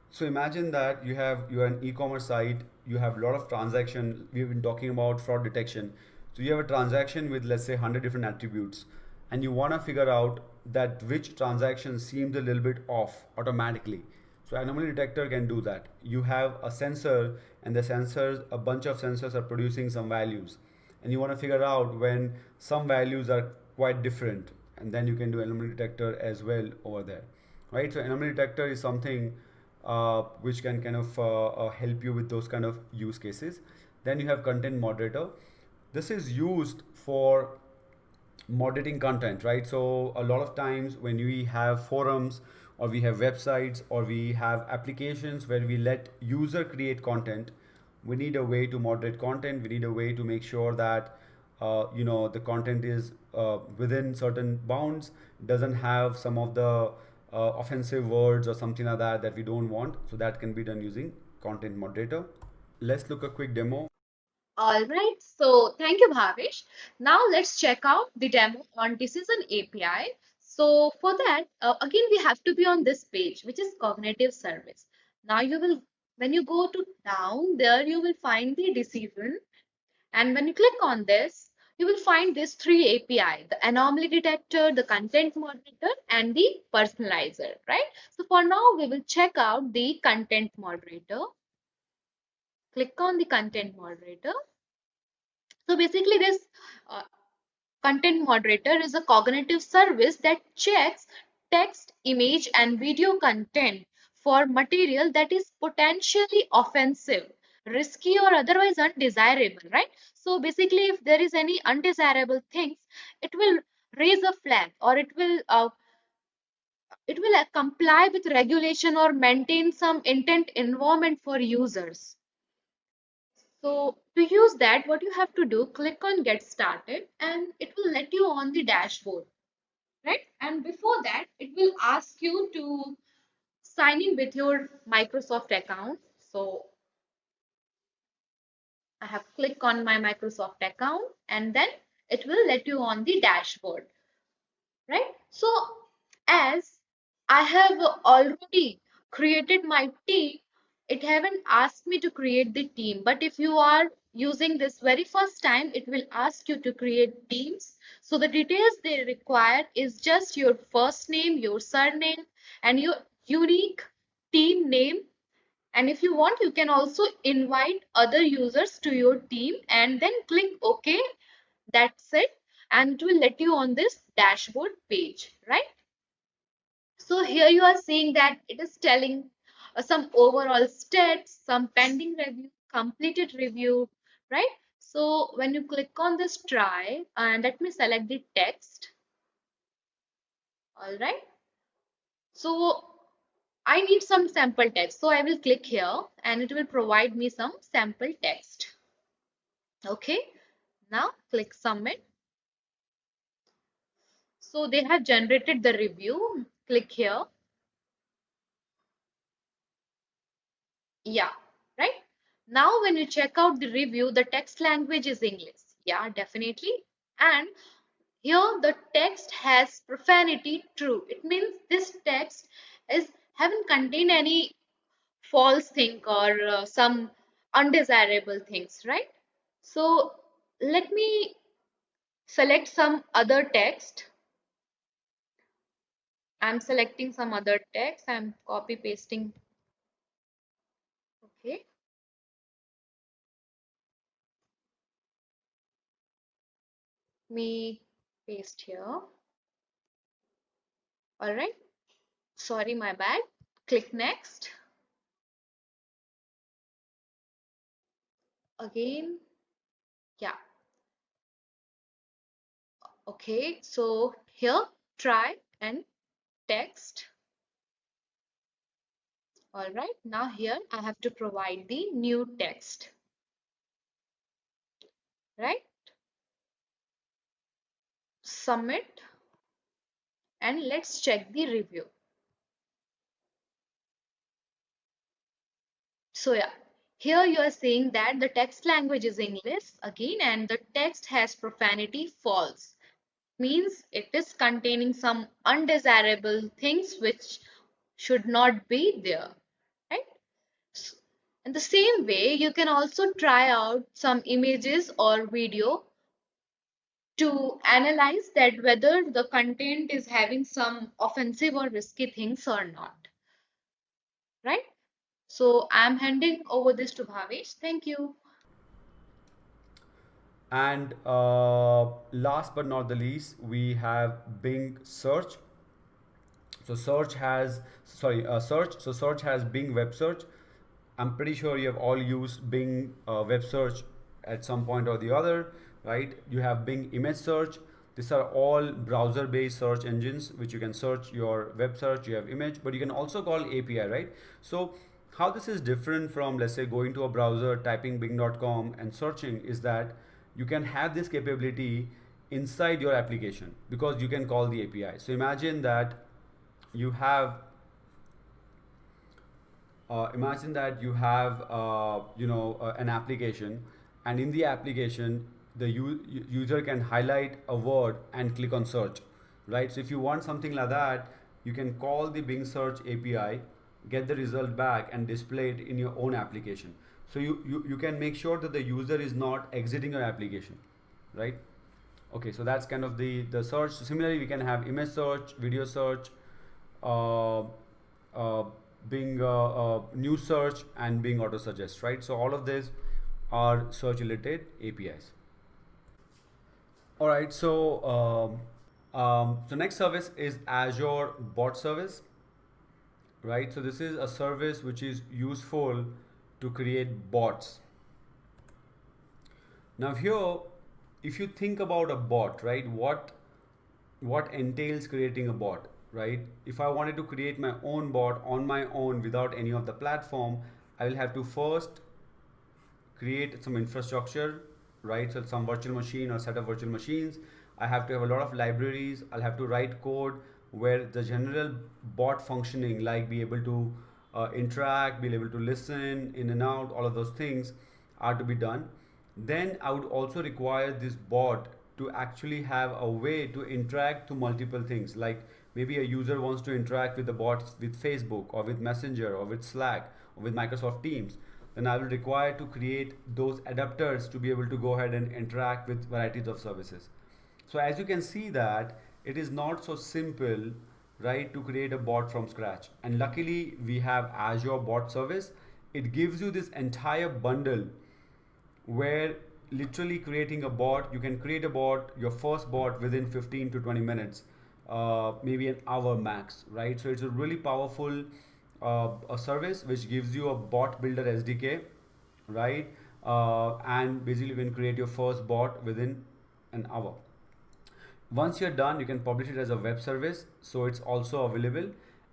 So imagine that you are an e-commerce site, you have a lot of transaction. We've been talking about fraud detection. So you have a transaction with let's say 100 different attributes, and you want to figure out that which transaction seems a little bit off automatically. So anomaly detector can do that. You have a sensor, and the sensors, a bunch of sensors are producing some values, and you want to figure out when some values are quite different, and then you can do anomaly detector as well over there, right? So anomaly detector is something which can kind of help you with those kind of use cases. Then you have content moderator. This is used for moderating content, right? So a lot of times when we have forums or we have websites or we have applications where we let user create content, we need a way to moderate content. We need a way to make sure that the content is within certain bounds, doesn't have some of the offensive words or something like that that we don't want. So that can be done using content moderator. Let's look a quick demo. All right, so thank you, Bhavesh. Now let's check out the demo on Decision API. So for that, again, we have to be on this page, which is cognitive service. Now you will, when you go to down there, you will find the decision. And when you click on this, you will find these three API, the anomaly detector, the content moderator, and the personalizer, right? So for now, we will check out the content moderator. Click on the content moderator. So basically, this uh, content moderator is a cognitive service that checks text, image, and video content for material that is potentially offensive, risky, or otherwise undesirable, right? So basically, if there is any undesirable things, it will raise a flag, or it will comply with regulation or maintain some intent environment for users. So to use that, what you have to do, click on get started and it will let you on the dashboard, right? And before that, it will ask you to sign in with your Microsoft account. So I have clicked on my Microsoft account and then it will let you on the dashboard, right? So as I have already created my team, it haven't asked me to create the team. But if you are using this very first time, it will ask you to create teams. So the details they require is just your first name, your surname, and your unique team name. And if you want, you can also invite other users to your team and then click OK. That's it. And it will let you on this dashboard page, right? So here you are seeing that it is telling some overall stats, some pending review, completed review, right? So when you click on this try, and let me select the text, all right? So I need some sample text. So I will click here and it will provide me some sample text. Okay, now click submit. So they have generated the review. Click here. Yeah, right. Now, when you check out the review, the text language is English. Yeah, definitely. And here the text has profanity true. It means this text is haven't contained any false thing or some undesirable things, right? So let me select some other text. I'm selecting some other text. I'm copy pasting. Okay. Me paste here. All right. Sorry, my bad. Click next. Again. Yeah. Okay. So here, try and text. All right. Now here I have to provide the new text. Right. Submit. And let's check the review. So yeah, here you are saying that the text language is English again and the text has profanity false. Means it is containing some undesirable things which should not be there, right? In the same way, you can also try out some images or video to analyze that whether the content is having some offensive or risky things or not, right? So I'm handing over this to Bhavesh. Thank you. And last but not the least, we have Bing Search. So search has Bing web search. I'm pretty sure you have all used Bing web search at some point or the other, right? You have Bing image search. These are all browser based search engines which you can search your web search. You have image, but you can also call API, right? So how this is different from, let's say, going to a browser, typing bing.com and searching is that you can have this capability inside your application because you can call the API. So you have imagine that you have an application, and in the application the user can highlight a word and click on search, right? So if you want something like that, you can call the Bing search API, get the result back and display it in your own application. So you can make sure that the user is not exiting your application, right? Okay, so that's kind of the search. So similarly, we can have image search, video search, uh, uh, Bing news search, and Bing auto suggest, right? So all of these are search related APIs. All right, so next service is Azure Bot Service, right? So this is a service which is useful to create bots. Now here, if you think about a bot, right? What entails creating a bot, right? If I wanted to create my own bot on my own without any of the platform, I will have to first create some infrastructure, right? So some virtual machine or set of virtual machines. I have to have a lot of libraries. I'll have to write code where the general bot functioning, like be able to interact, be able to listen in and out, all of those things are to be done. Then I would also require this bot to actually have a way to interact to multiple things. Like maybe a user wants to interact with the bots with Facebook or with Messenger or with Slack or with Microsoft Teams, then I will require to create those adapters to be able to go ahead and interact with varieties of services. So as you can see that it is not so simple, right, to create a bot from scratch. And luckily we have Azure Bot Service. It gives you this entire bundle where literally creating a bot, you can create a bot, your first bot within 15 to 20 minutes, maybe an hour max, right? So it's a really powerful a service which gives you a bot builder SDK, right? And basically you can create your first bot within an hour. Once you're done, you can publish it as a web service, so it's also available.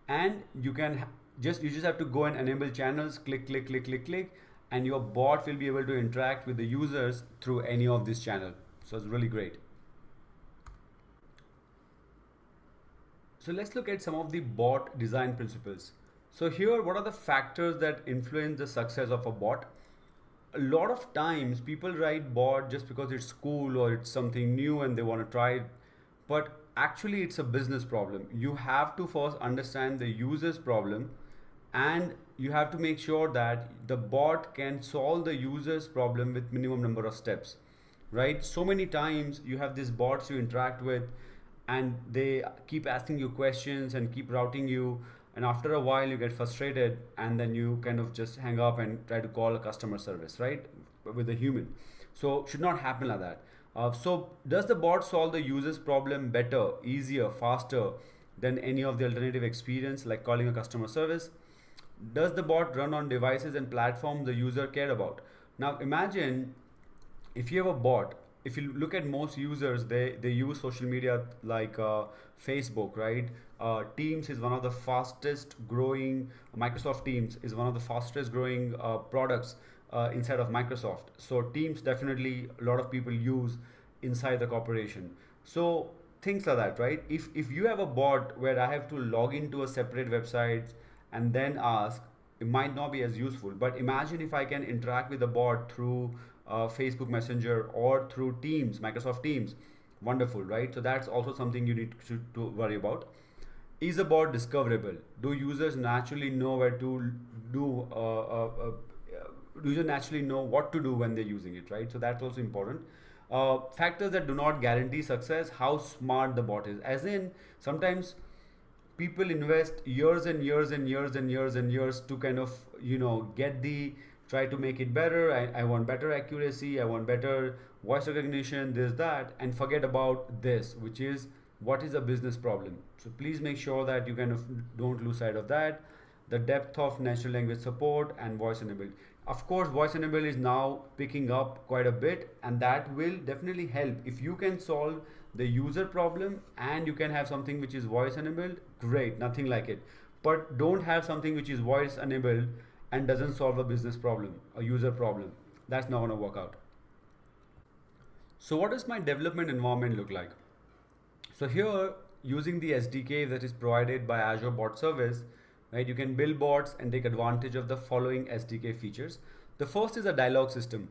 And you can just have to go and enable channels, click click click click click, and your bot will be able to interact with the users through any of this channel. So it's really great. So let's look at some of the bot design principles. So here, what are the factors that influence the success of a bot? A lot of times people write bot just because it's cool or it's something new and they want to try it, but actually it's a business problem. You have to first understand the user's problem, and you have to make sure that the bot can solve the user's problem with minimum number of steps, right? So many times you have these bots you interact with, and they keep asking you questions and keep routing you, and after a while you get frustrated, and then you kind of just hang up and try to call a customer service, right, with a human. So should not happen like that. So does the bot solve the user's problem better, easier, faster than any of the alternative experience like calling a customer service? Does the bot run on devices and platforms the user care about? Now imagine if you have a bot. If you look at most users, they use social media like Facebook, right? Teams is one of the fastest growing, Microsoft Teams is one of the fastest growing products inside of Microsoft. So Teams definitely a lot of people use inside the corporation. So things like that, right? If you have a bot where I have to log into a separate website and then ask, it might not be as useful. But imagine if I can interact with the bot through Facebook Messenger or through Teams, Microsoft Teams. Wonderful, right? So that's also something you need to worry about. Is a bot discoverable? Do users naturally know where to do? Do users naturally know what to do when they're using it, right? So that's also important. Factors that do not guarantee success: how smart the bot is. As in, sometimes people invest years and years and years and years and years to kind of get the try to make it better. I want better accuracy, I want better voice recognition, this that, and forget about this, which is what is a business problem. So please make sure that you kind of don't lose sight of that. The depth of natural language support and voice enabled. Of course, voice enabled is now picking up quite a bit, and that will definitely help. If you can solve the user problem and you can have something which is voice enabled, great, nothing like it. But don't have something which is voice enabled and doesn't solve a business problem, a user problem. That's not going to work out. So what does my development environment look like? So here, using the SDK that is provided by Azure Bot Service, right, you can build bots and take advantage of the following SDK features. The first is a dialogue system.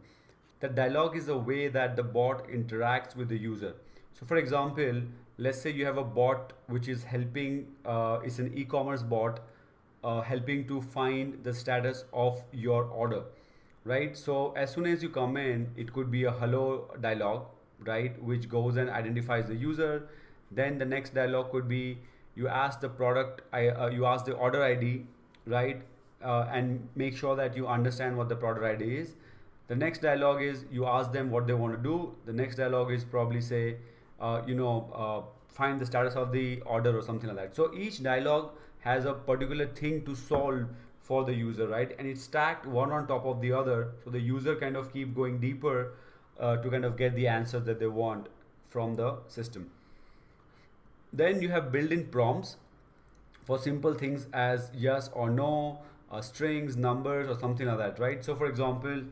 The dialogue is a way that the bot interacts with the user. So for example, let's say you have a bot which is helping, it's an e-commerce bot helping to find the status of your order, right? So as soon as you come in, it could be a hello dialogue, right, which goes and identifies the user. Then the next dialog could be you ask the you ask the order ID, right, and make sure that you understand what the product ID is. The next dialogue is you ask them what they want to do. The next dialogue is probably say, find the status of the order or something like that. So each dialogue has a particular thing to solve for the user, right? And it's stacked one on top of the other, so the user kind of keep going deeper to kind of get the answers that they want from the system. Then you have built-in prompts for simple things as yes or no, strings, numbers, or something like that, right? So, for example,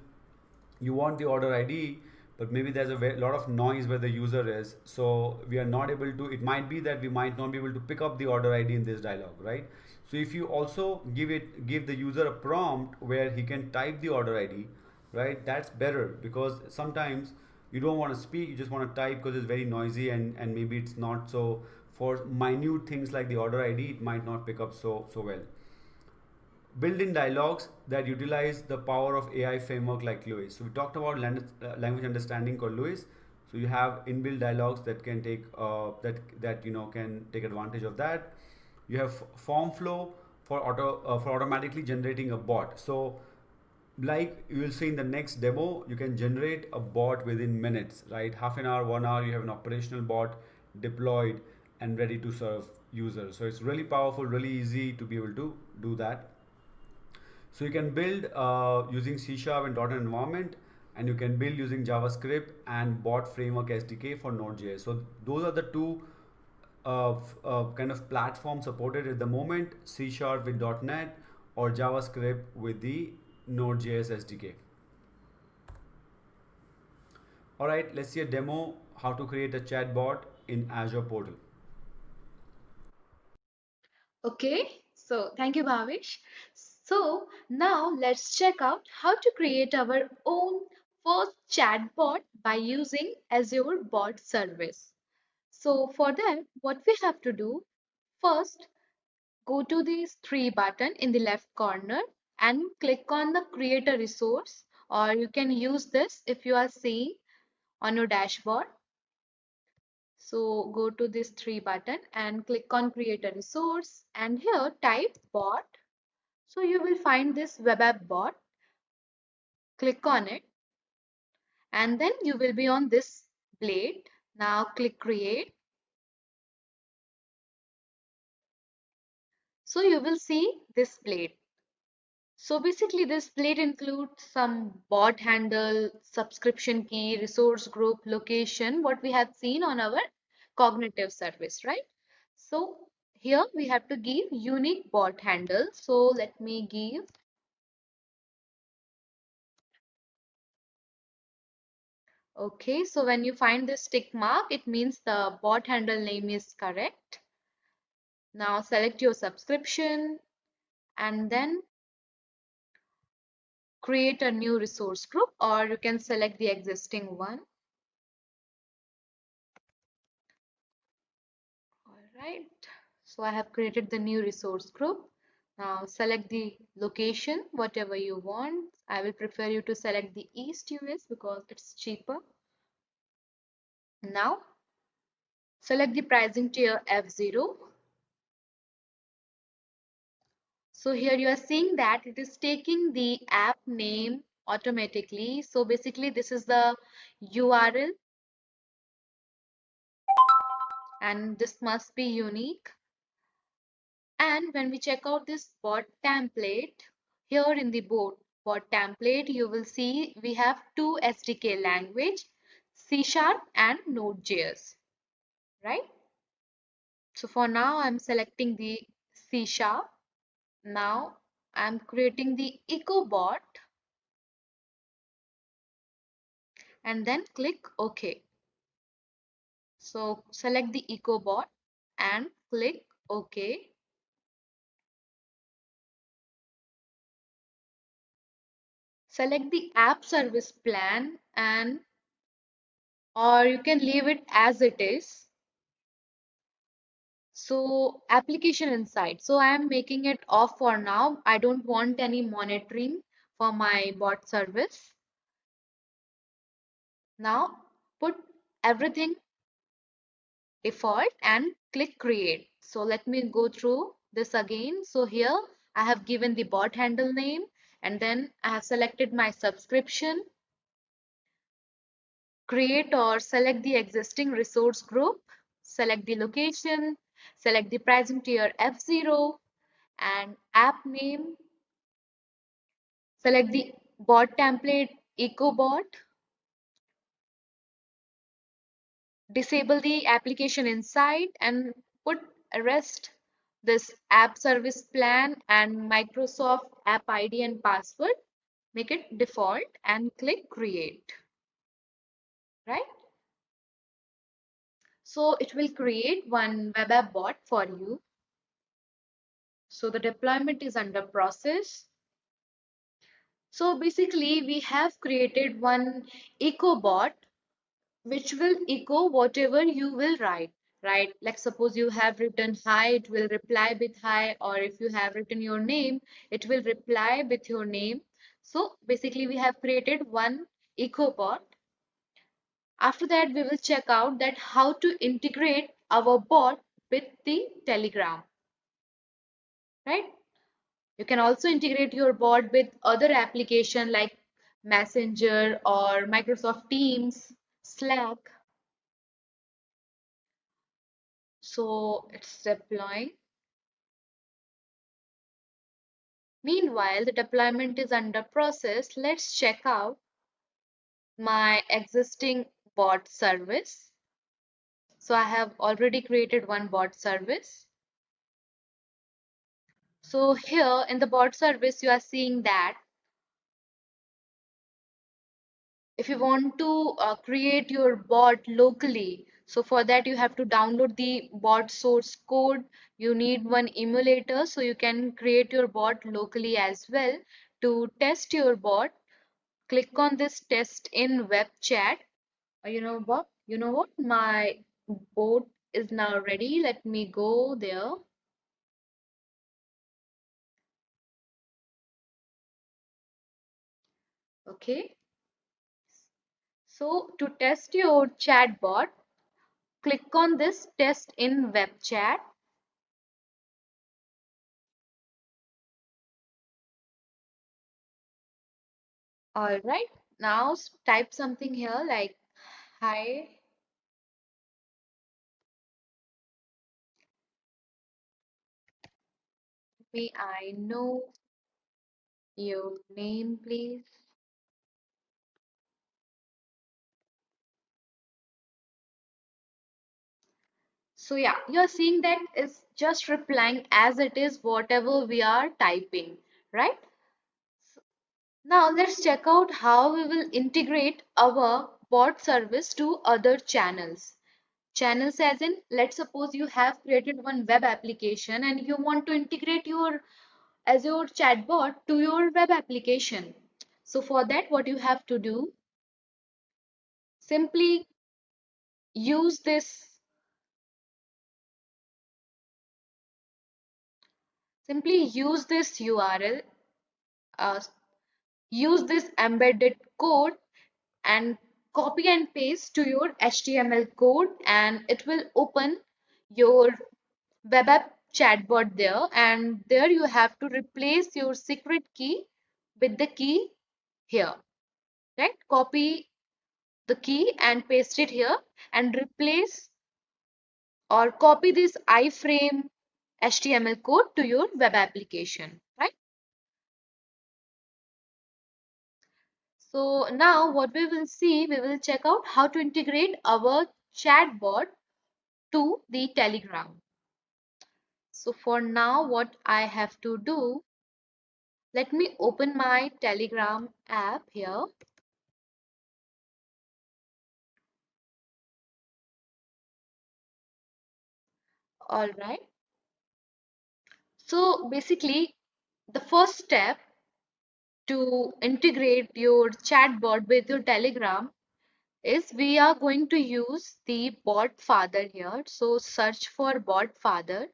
you want the order ID, but maybe there's a lot of noise where the user is, so we are not able to. It might be that we might not be able to pick up the order ID in this dialog, right? So, if you also give the user a prompt where he can type the order ID, right? That's better because sometimes you don't want to speak, you just want to type because it's very noisy and maybe it's not so for minute things like the order ID, it might not pick up so well. Built-in dialogues that utilize the power of AI framework like LUIS. So we talked about language understanding called LUIS. So you have inbuilt dialogues that can take can take advantage of that. You have form flow for automatically generating a bot. So like you will see in the next demo, you can generate a bot within minutes, right? Half an hour, 1 hour, you have an operational bot deployed and ready to serve users. So it's really powerful, really easy to be able to do that. So you can build using C# and .NET environment, and you can build using JavaScript and Bot Framework SDK for Node.js. So those are the two kind of platforms supported at the moment: C# with .NET or JavaScript with the Node.js SDK. All right, let's see a demo how to create a chatbot in Azure portal. Okay, so thank you, Bhavish. So now let's check out how to create our own first chatbot by using Azure Bot Service. So for that, what we have to do, first go to this three button in the left corner and click on the create a resource, or you can use this if you are seeing on your dashboard. So go to this three button and click on create a resource, and here type bot. So you will find this web app bot. Click on it and then you will be on this blade. Now click create. So you will see this blade. So basically this blade includes some bot handle, subscription key, resource group, location, what we have seen on our cognitive service, right? So here we have to give unique bot handle. So let me give. Okay, so when you find this tick mark, it means the bot handle name is correct. Now select your subscription and then create a new resource group, or you can select the existing one. All right, so I have created the new resource group. Now select the location, whatever you want. I will prefer you to select the East US because it's cheaper. Now select the pricing tier F0. So here you are seeing that it is taking the app name automatically. So basically this is the URL and this must be unique. And when we check out this bot template, here in the bot template, you will see we have two SDK language, C# and Node.js, right? So for now, I'm selecting the C#. Now I'm creating the EcoBot and then click OK. So select the EcoBot and click OK. Select the app service plan and or you can leave it as it is. So application insight. So I am making it off for now. I don't want any monitoring for my bot service. Now put everything default and click create. So let me go through this again. So here I have given the bot handle name, and then I have selected my subscription, create or select the existing resource group, select the location, select the pricing tier F0 and app name, select the bot template EcoBot, disable the application inside and put rest this app service plan and Microsoft app ID and password, make it default and click create, right? So it will create one web app bot for you. So the deployment is under process. So basically we have created one EcoBot which will echo whatever you will write, right? Like suppose you have written hi, it will reply with hi, or if you have written your name, it will reply with your name. So basically we have created one EcoBot. After that, we will check out that how to integrate our bot with the Telegram, right? You can also integrate your bot with other application like Messenger or Microsoft Teams, Slack. So it's deploying. Meanwhile, the deployment is under process. Let's check out my existing bot service. So I have already created one bot service. So here in the bot service, you are seeing that if you want to create your bot locally, so for that you have to download the bot source code. You need one emulator so you can create your bot locally as well. To test your bot, click on this test in web chat. You know what? You know what? My bot is now ready. Let me go there. Okay. So to test your chatbot, click on this test in web chat. All right. Now type something here like hi. May I know your name, please? So yeah, you're seeing that it's just replying as it is whatever we are typing, right? Now let's check out how we will integrate our bot service to other channels. Channels as in, let's suppose you have created one web application and you want to integrate your Azure chatbot to your web application. So for that, what you have to do, simply use this, URL, uh, use this embedded code and copy and paste to your HTML code, and it will open your web app chatbot there, and there you have to replace your secret key with the key here, right? Copy the key and paste it here and replace or copy this iframe HTML code to your web application, right? So now what we will see, we will check out how to integrate our chatbot to the Telegram. So for now, what I have to do, let me open my Telegram app here. All right. So basically, the first step to integrate your chatbot with your Telegram is we are going to use the bot father here. So search for bot father.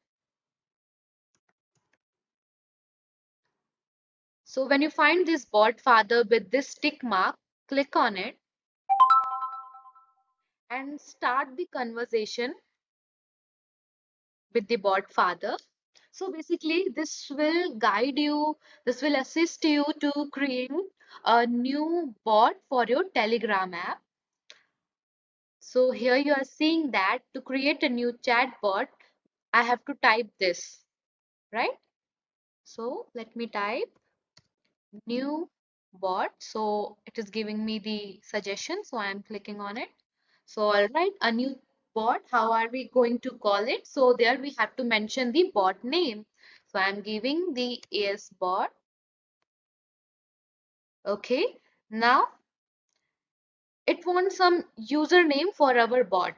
So when you find this bot father with this tick mark, click on it and start the conversation with the bot father. So basically, this will guide you, this will assist you to create a new bot for your Telegram app. So here you are seeing that to create a new chat bot, I have to type this, right? So let me type new bot. So it is giving me the suggestion. So I am clicking on it. So all right, a new bot. How are we going to call it? So there we have to mention the bot name. So I'm giving the AS bot. Okay. Now it wants some username for our bot.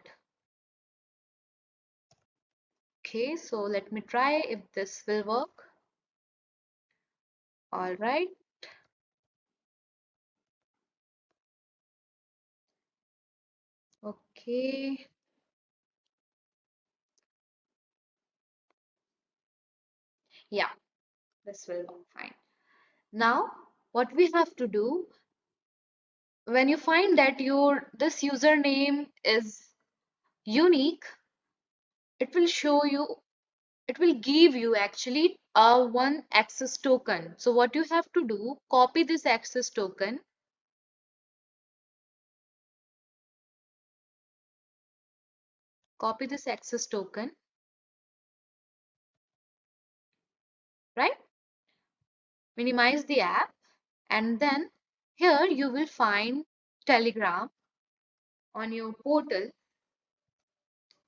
Okay. So let me try if this will work. All right. Okay. Yeah, this will work fine. Now, what we have to do when you find that your this username is unique, it will show you, it will give you actually a one access token. So what you have to do, copy this access token, copy this access token, right? Minimize the app, and then here you will find Telegram on your portal.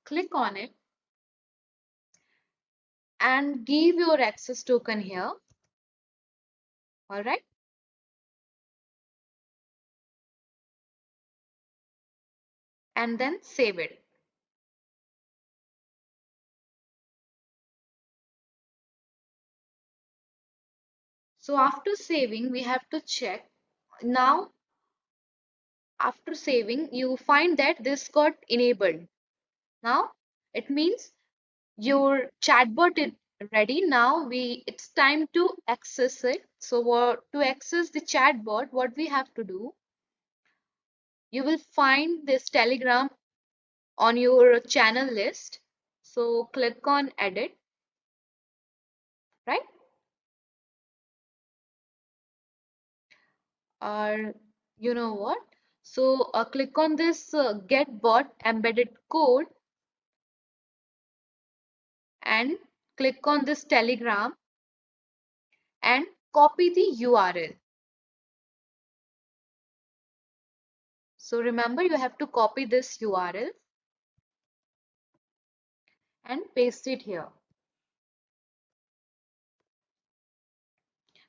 Click on it and give your access token here. All right. And then save it. So after saving, we have to check. Now, after saving, you find that this got enabled. Now, it means your chatbot is ready. Now it's time to access it. So to access the chatbot, what we have to do, you will find this Telegram on your channel list. So click on edit, right? Or you know what? So click on this get bot embedded code and click on this Telegram and copy the URL. So remember, you have to copy this URL and paste it here,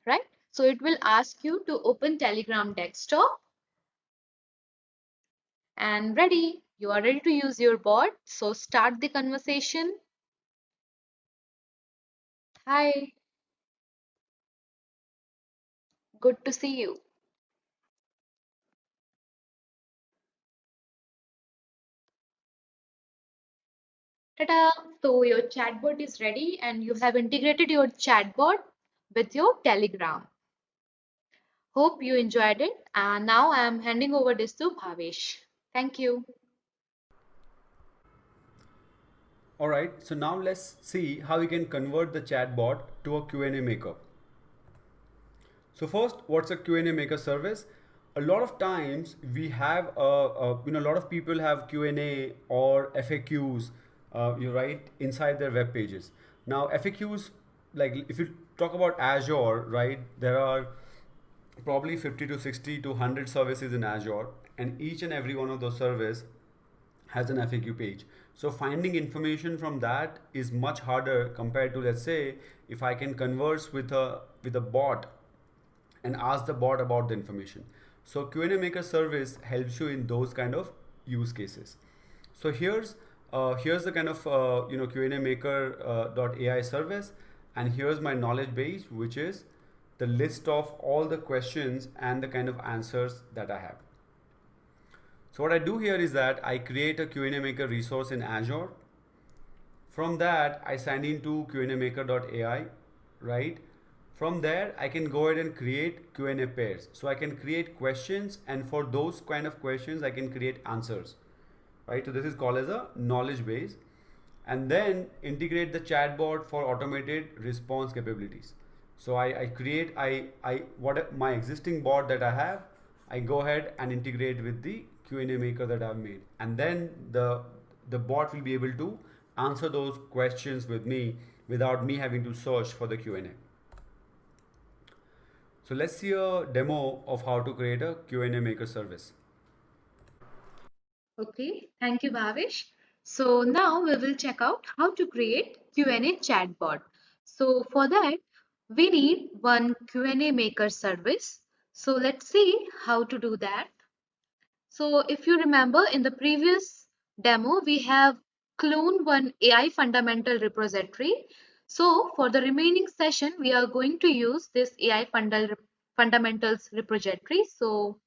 right? So it will ask you to open Telegram desktop and ready. You are ready to use your bot. So start the conversation. Hi, good to see you. Ta-da! So your chatbot is ready and you have integrated your chatbot with your Telegram. Hope you enjoyed it. And now I am handing over this to Bhavesh. Thank you. All right, so now let's see how we can convert the chatbot to a Q&A maker. So first, what's a Q&A maker service? A lot of times we have a lot of people have Q&A or FAQs, you write inside their web pages. Now FAQs, like if you talk about Azure, right, there are probably 50 to 60 to 100 services in Azure, and each and every one of those services has an FAQ page. So finding information from that is much harder compared to, let's say, if I can converse with a bot and ask the bot about the information. So Q&A maker service helps you in those kind of use cases. So here's the kind of Q&A maker .ai service, and here's my knowledge base, which is the list of all the questions and the kind of answers that I have. So what I do here is that I create a Q&A maker resource in Azure. From that, I sign into qnamaker.ai, right? From there, I can go ahead and create Q&A pairs. So I can create questions, and for those kind of questions, I can create answers. right? So this is called as a knowledge base. And then integrate the chatbot for automated response capabilities. So I create I what my existing bot that I have, I go ahead and integrate with the Q&A maker that I've made, and then the bot will be able to answer those questions with me without me having to search for the Q&A. So let's see a demo of how to create a Q&A maker service. Okay, thank you, Bhavish. So now we will check out how to create Q&A chatbot. So for that, we need one Q&A maker service. So let's see how to do that. So if you remember in the previous demo, we have cloned one AI fundamental repository. So for the remaining session, we are going to use this AI fundamentals repository. So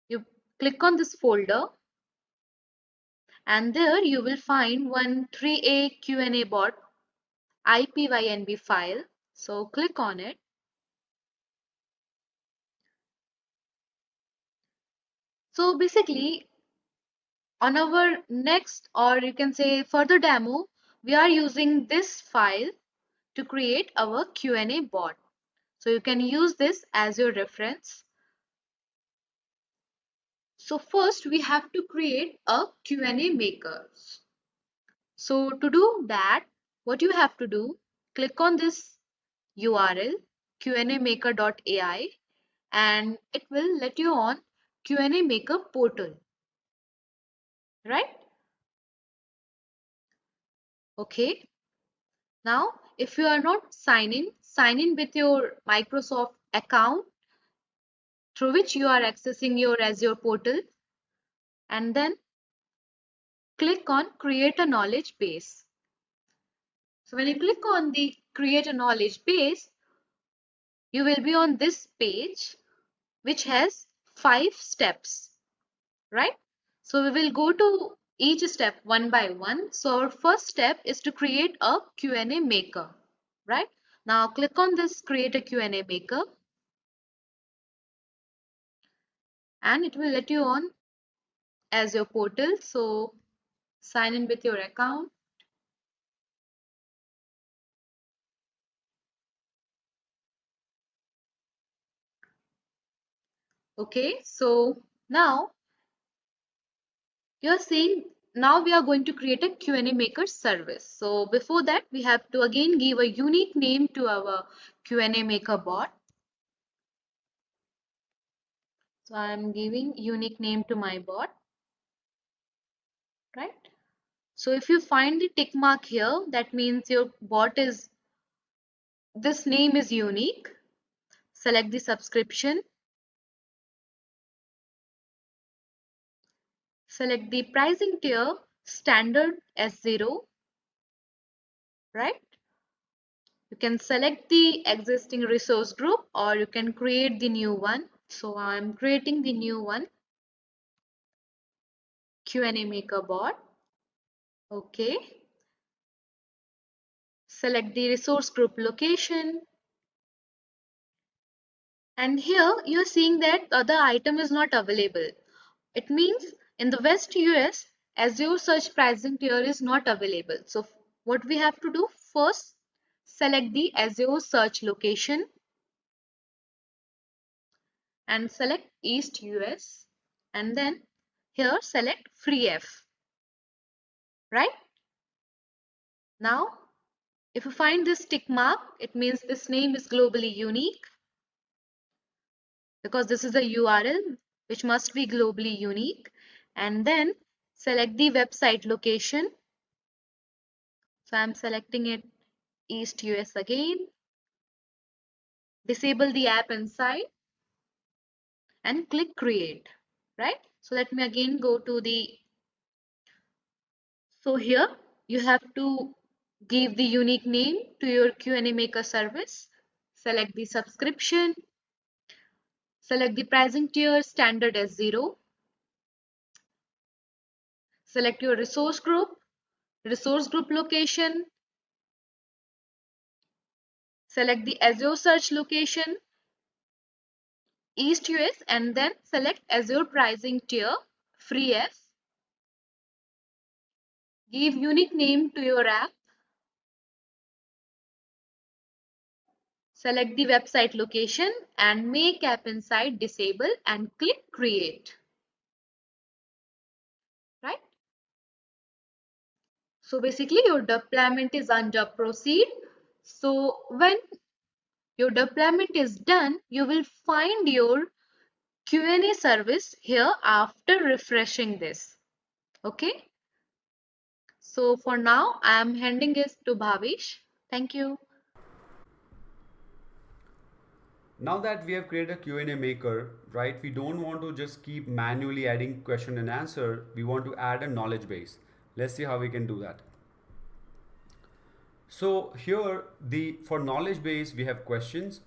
you click on this folder, and there you will find one 3A Q&A bot IPYNB file. So click on it. So basically on our next, or you can say further demo, we are using this file to create our Q&A bot. So you can use this as your reference. So first we have to create a Q&A maker. So to do that, what you have to do, click on this URL qnamaker.ai, and it will let you on Q&A maker portal, right? Okay. Now, if you are not sign in with your Microsoft account through which you are accessing your Azure portal, and then click on create a knowledge base. So when you click on the create a knowledge base, you will be on this page which has 5 steps, right? So we will go to each step one by one. So our first step is to create a Q&A maker, right? Now click on this create a Q&A maker, and it will let you on as your portal. So sign in with your account. Okay, so now you're seeing, now we are going to create a Q&A maker service. So before that, we have to again give a unique name to our Q&A maker bot. So I'm giving unique name to my bot, right? So if you find the tick mark here, that means your bot is, this name is unique. Select the subscription. Select the pricing tier, standard S0, right? You can select the existing resource group or you can create the new one. So I'm creating the new one, Q&A maker bot. Okay. Select the resource group location. And here you're seeing that the item is not available. It means in the West US, Azure search pricing tier is not available. So what we have to do, first select the Azure search location and select East US, and then here select FreeF, right? Now if you find this tick mark, it means this name is globally unique, because this is a URL which must be globally unique. And then select the website location. So I'm selecting it East US again. Disable the app inside and click create, right? So let me again go to the, so here you have to give the unique name to your Q&A maker service. Select the subscription. Select the pricing tier, standard S0. Select your resource group location. Select the Azure search location, East US, and then select Azure pricing tier, FreeF. Give unique name to your app. Select the website location and make app inside disable and click create. Right? So basically your deployment is under proceed. So when your deployment is done, you will find your Q&A service here after refreshing this. Okay. So for now, I am handing it to Bhavish. Thank you. Now that we have created a Q&A maker, right, we don't want to just keep manually adding question and answer. We want to add a knowledge base. Let's see how we can do that. So here, the for knowledge base, we have questions,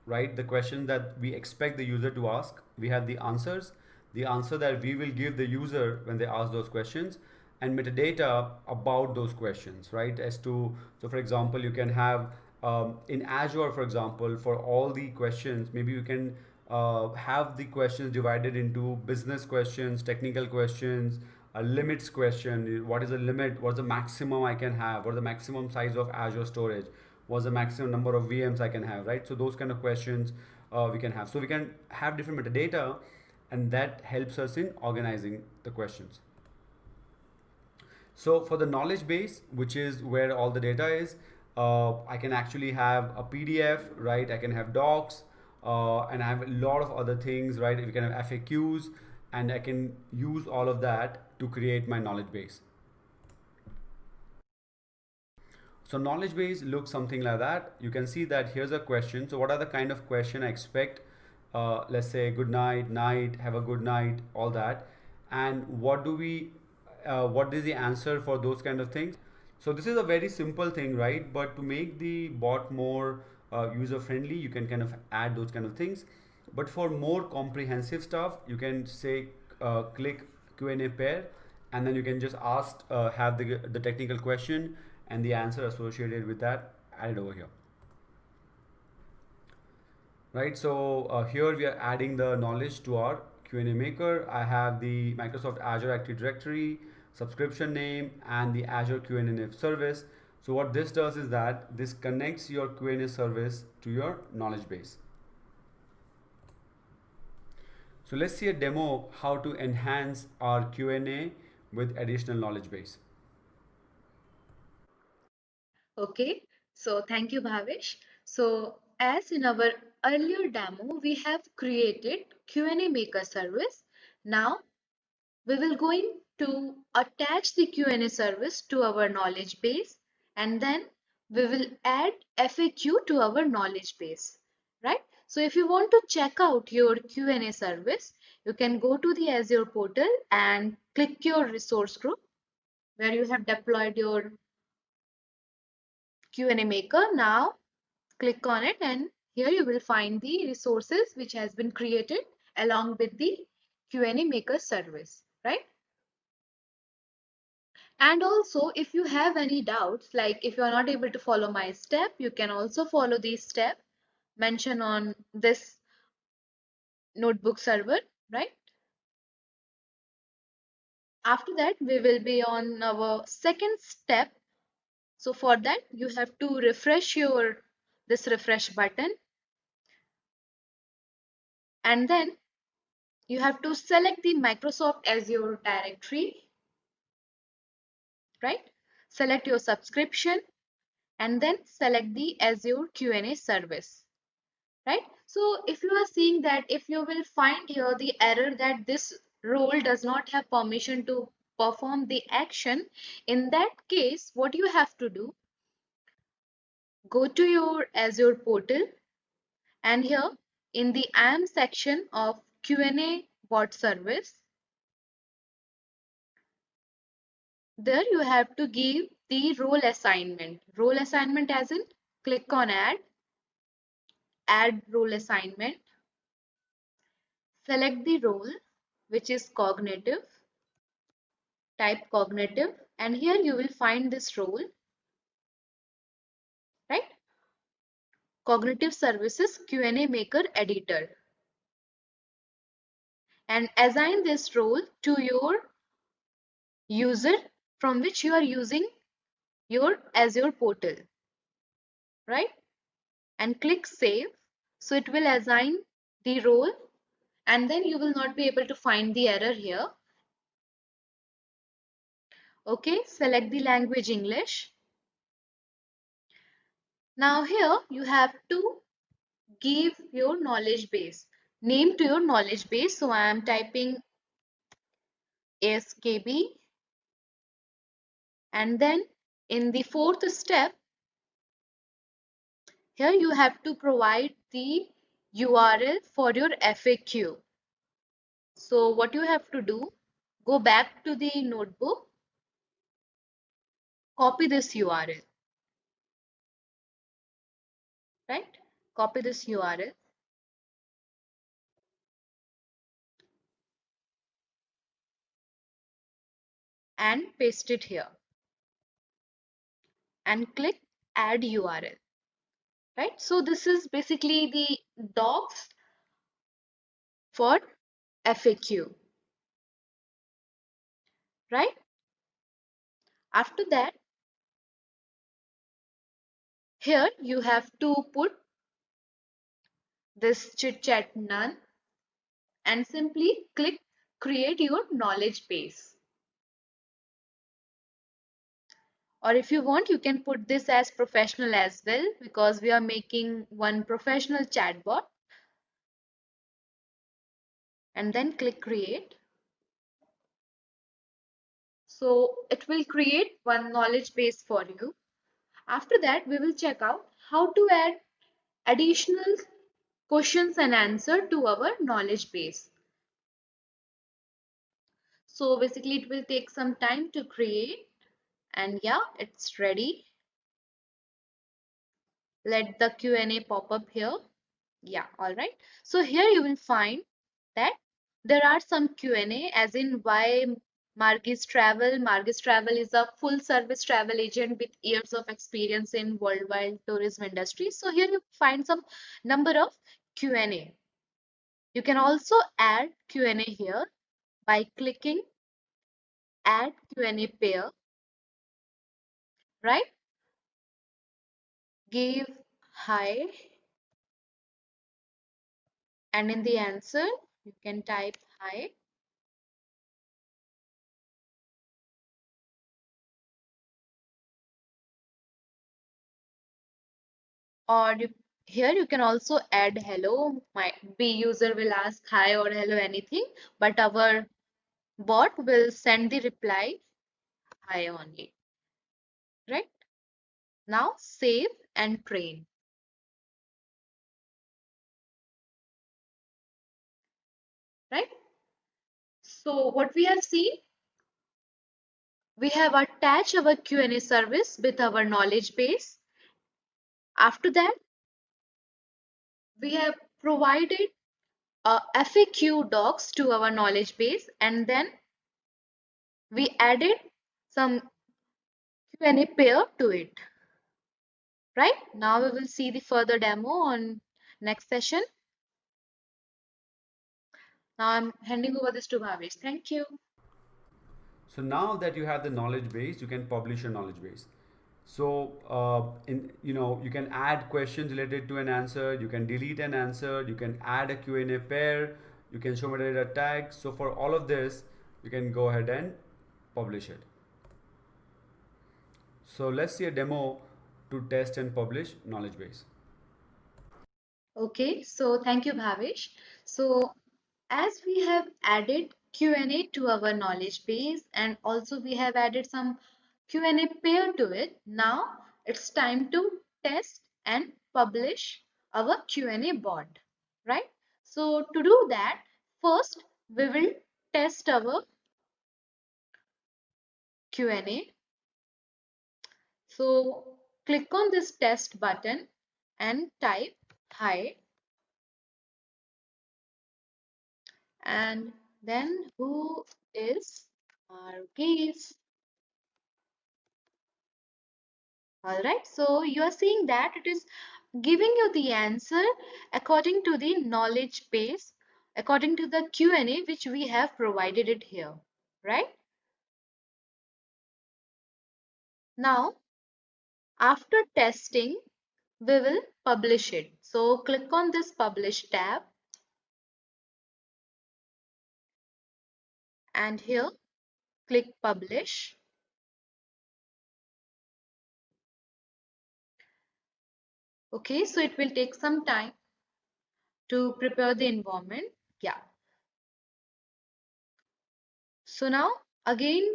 right? The question that we expect the user to ask. We have the answer that we will give the user when they ask those questions, and metadata about those questions, right? As to, so for example, you can have in Azure, for example, for all the questions, maybe you can have the questions divided into business questions, technical questions, a limits question. What is the limit? What's the maximum I can have? What is the maximum size of Azure storage? What's the maximum number of VMs I can have, right? So those kind of questions we can have. So we can have different metadata, and that helps us in organizing the questions. So for the knowledge base, which is where all the data is, I can actually have a PDF, right? I can have docs, and I have a lot of other things, right? We can have FAQs, and I can use all of that to create my knowledge base. So knowledge base looks something like that. You can see that here's a question. So what are the kind of question I expect? Let's say good night, night, have a good night, all that. And what is the answer for those kind of things? So this is a very simple thing, right? But to make the bot more user friendly, you can kind of add those kind of things. But for more comprehensive stuff, you can say click Q&A pair, and then you can just ask, have the technical question and the answer associated with that added over here. Right, so here we are adding the knowledge to our Q&A maker. I have the Microsoft Azure Active Directory, subscription name, and the Azure Q&A service. So what this does is that this connects your Q&A service to your knowledge base. So let's see a demo how to enhance our Q&A with additional knowledge base. Okay, so thank you, Bhavish. So as in our earlier demo, we have created Q&A maker service. Now we will going to attach the Q&A service to our knowledge base, and then we will add FAQ to our knowledge base, right? So if you want to check out your Q&A service, you can go to the Azure portal and click your resource group where you have deployed your Q&A maker. Now click on it, and here you will find the resources which has been created along with the Q&A maker service, right? And also, if you have any doubts, like if you are not able to follow my step, you can also follow the step mentioned on this notebook server, right? After that, we will be on our second step. So for that, you have to refresh this refresh button, and then you have to select the Microsoft Azure directory, right? Select your subscription and then select the Azure Q&A service, right? So if you are seeing that, if you will find here the error that this role does not have permission to perform the action, in that case, what you have to do, go to your Azure portal, and here in the IAM section of Q&A bot service, there you have to give the role assignment. Role assignment as in click on add role assignment, select the role which is cognitive, type cognitive, and here you will find this role, right? Cognitive Services Q&A Maker Editor, and assign this role to your user from which you are using your Azure portal, right? And click save. So it will assign the role, and then you will not be able to find the error here. Okay, select the language English. Now here you have to give your knowledge base, name to your knowledge base. So I am typing ASKB, and then in the fourth step, here you have to provide the URL for your FAQ. So what you have to do, go back to the notebook, copy this URL, right? Copy this URL and paste it here and click add URL, right? So this is basically the docs for FAQ, right? After that, here you have to put this chit chat none and simply click create your knowledge base. Or if you want, you can put this as professional as well, because we are making one professional chatbot, and then click create. So it will create one knowledge base for you. After that, we will check out how to add additional questions and answer to our knowledge base. So basically it will take some time to create, and yeah, it's ready. Let the Q&A pop up here. Yeah, all right. So here you will find that there are some Q&A, as in why Margis Travel. Margis Travel is a full service travel agent with years of experience in worldwide tourism industry. So here you find some number of Q&A. You can also add Q&A here by clicking add Q&A pair, right? Give hi, and in the answer you can type hi. Or here you can also add hello. My B user will ask hi or hello anything, but our bot will send the reply hi only, right? Now save and train, right? So what we have seen, we have attached our Q&A service with our knowledge base. After that, we have provided FAQ docs to our knowledge base, and then we added some Q&A pair to it. Right? Now we will see the further demo on next session. Now I'm handing over this to Bhavesh. Thank you. So now that you have the knowledge base, you can publish your knowledge base. So you can add questions related to an answer. You can delete an answer. You can add a Q&A pair. You can show metadata tags. So for all of this, you can go ahead and publish it. So let's see a demo to test and publish knowledge base. Okay, so thank you, Bhavesh. So as we have added Q&A to our knowledge base, and also we have added some Q&A pair to it, now it's time to test and publish our Q&A bot, right? So to do that, first we will test our Q&A. So click on this test button and type hi, and then who is Margis? Alright, so you are seeing that it is giving you the answer according to the knowledge base, according to the Q&A which we have provided it here, right? Now, after testing, we will publish it. So click on this publish tab and here click publish. Okay, so it will take some time to prepare the environment. Yeah. So now again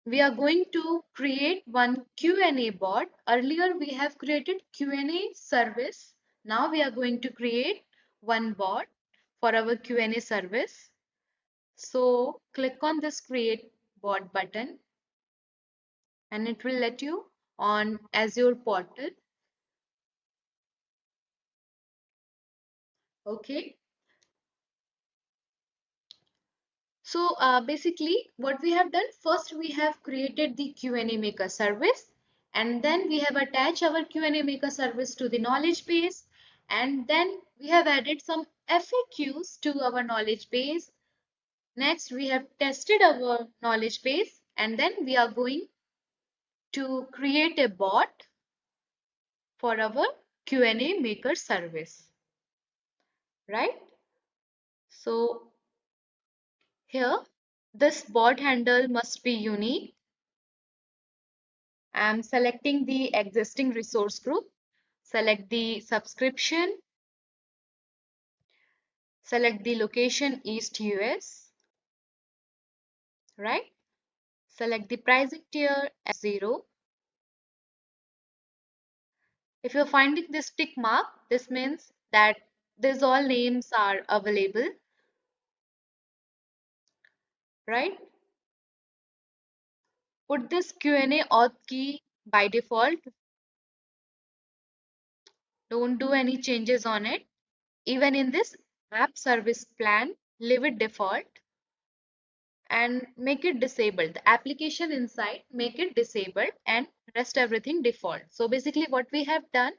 we are going to create one Q&A bot. Earlier we have created Q&A service. Now we are going to create one bot for our Q&A service. So click on this create bot button and it will let you on Azure portal. Okay. So basically what we have done, first we have created the Q&A maker service and then we have attached our Q&A maker service to the knowledge base and then we have added some FAQs to our knowledge base. Next we have tested our knowledge base and then we are going to create a bot for our Q&A maker service, right? So here this bot handle must be unique. I'm selecting the existing resource group, select the subscription, select the location East US, right? Select the pricing tier as 0. If you're finding this tick mark, this means that these all names are available, right? Put this Q&A auth key by default. Don't do any changes on it. Even in this app service plan, leave it default and make it disabled. The application inside, make it disabled and rest everything default. So basically what we have done,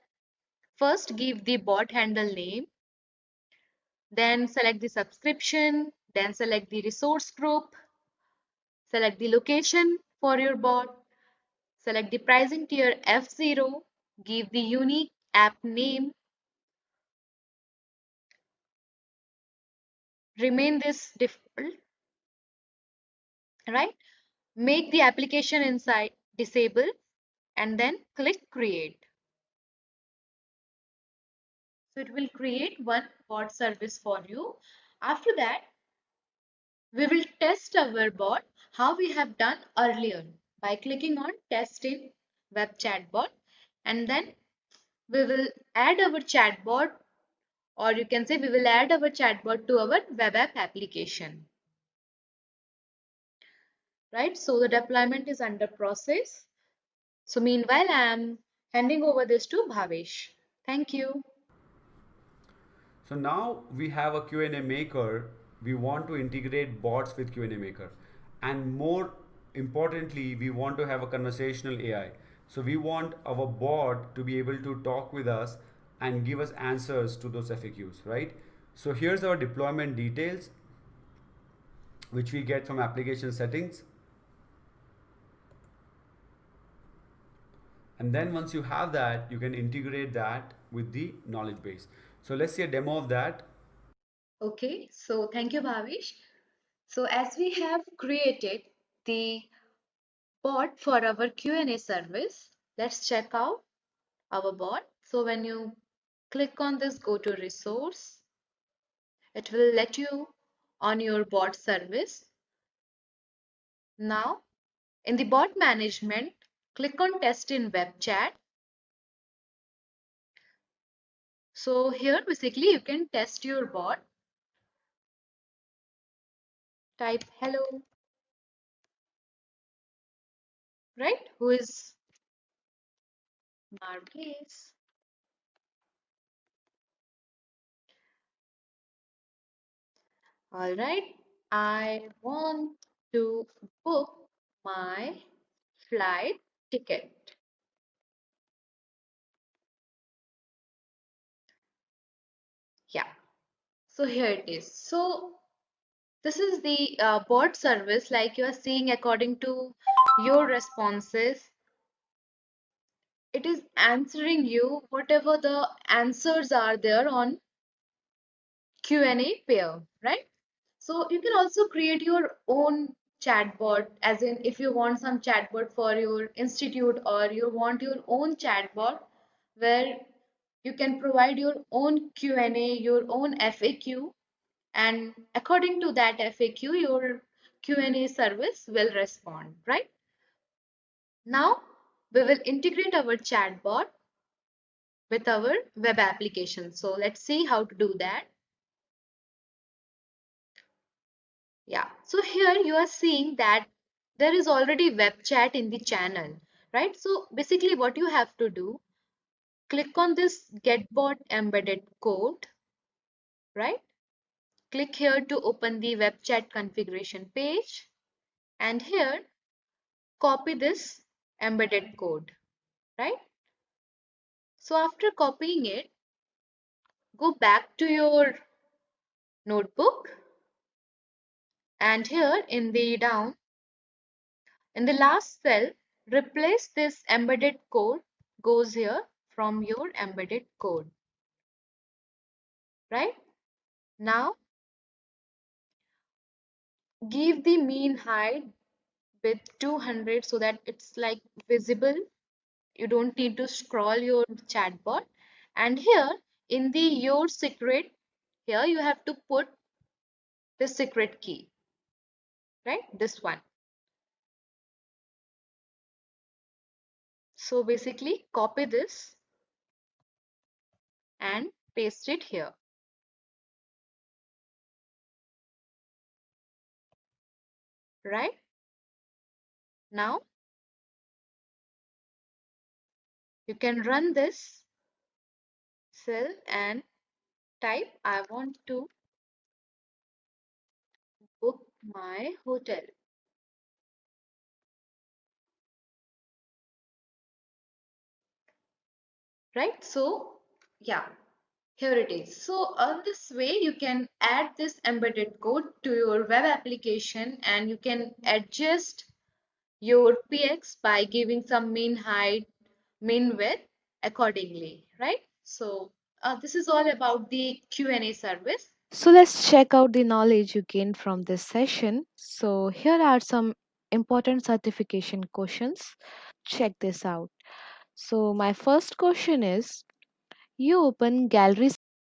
first give the bot handle name, then select the subscription, then select the resource group, select the location for your bot, select the pricing tier F0, give the unique app name, remain this default, right? Make the application inside disable and then click create. So it will create one bot service for you. After that, we will test our bot how we have done earlier by clicking on test in web chatbot and then we will add our chatbot or you can say we will add our chatbot to our web app application. Right, so the deployment is under process. So meanwhile, I am handing over this to Bhavesh. Thank you. So now we have a Q&A maker. We want to integrate bots with Q&A maker. And more importantly, we want to have a conversational AI. So we want our bot to be able to talk with us and give us answers to those FAQs, right? So here's our deployment details, which we get from application settings. And then once you have that, you can integrate that with the knowledge base. So let's see a demo of that. Okay, so thank you, Bhavesh. So as we have created the bot for our Q&A service, let's check out our bot. So when you click on this, go to resource, it will let you on your bot service. Now, in the bot management, click on test in web chat. So here basically you can test your bot. Type hello, right? Who is Marquez? All right. I want to book my flight ticket. Yeah. So here it is. So this is the bot service like you are seeing according to your responses. it is answering you whatever the answers are there on Q&A pair, right? So you can also create your own chatbot, as in if you want some chatbot for your institute or you want your own chatbot where you can provide your own Q&A, your own FAQ, and according to that FAQ, your Q&A service will respond, right? Now we will integrate our chatbot with our web application. So let's see how to do that. Yeah, so here you are seeing that there is already web chat in the channel, right? So basically what you have to do, click on this getbot embedded code, right? Click here to open the web chat configuration page, and here copy this embedded code, right? So after copying it, go back to your notebook, and here in the down, in the last cell, replace this embedded code goes here from your embedded code, right? Now give the mean height with 200 so that it's like visible. You don't need to scroll your chatbot. And here in the your secret, here you have to put the secret key, right? This one. So basically copy this and paste it here, right? Now you can run this cell and type I want to book my hotel, right? So yeah, here it is. So on this way you can add this embedded code to your web application and you can adjust your PX by giving some mean height, mean width accordingly, right? So this is all about the Q&A service. So let's check out the knowledge you gained from this session. So here are some important certification questions. Check this out. So my first question is, you open gallery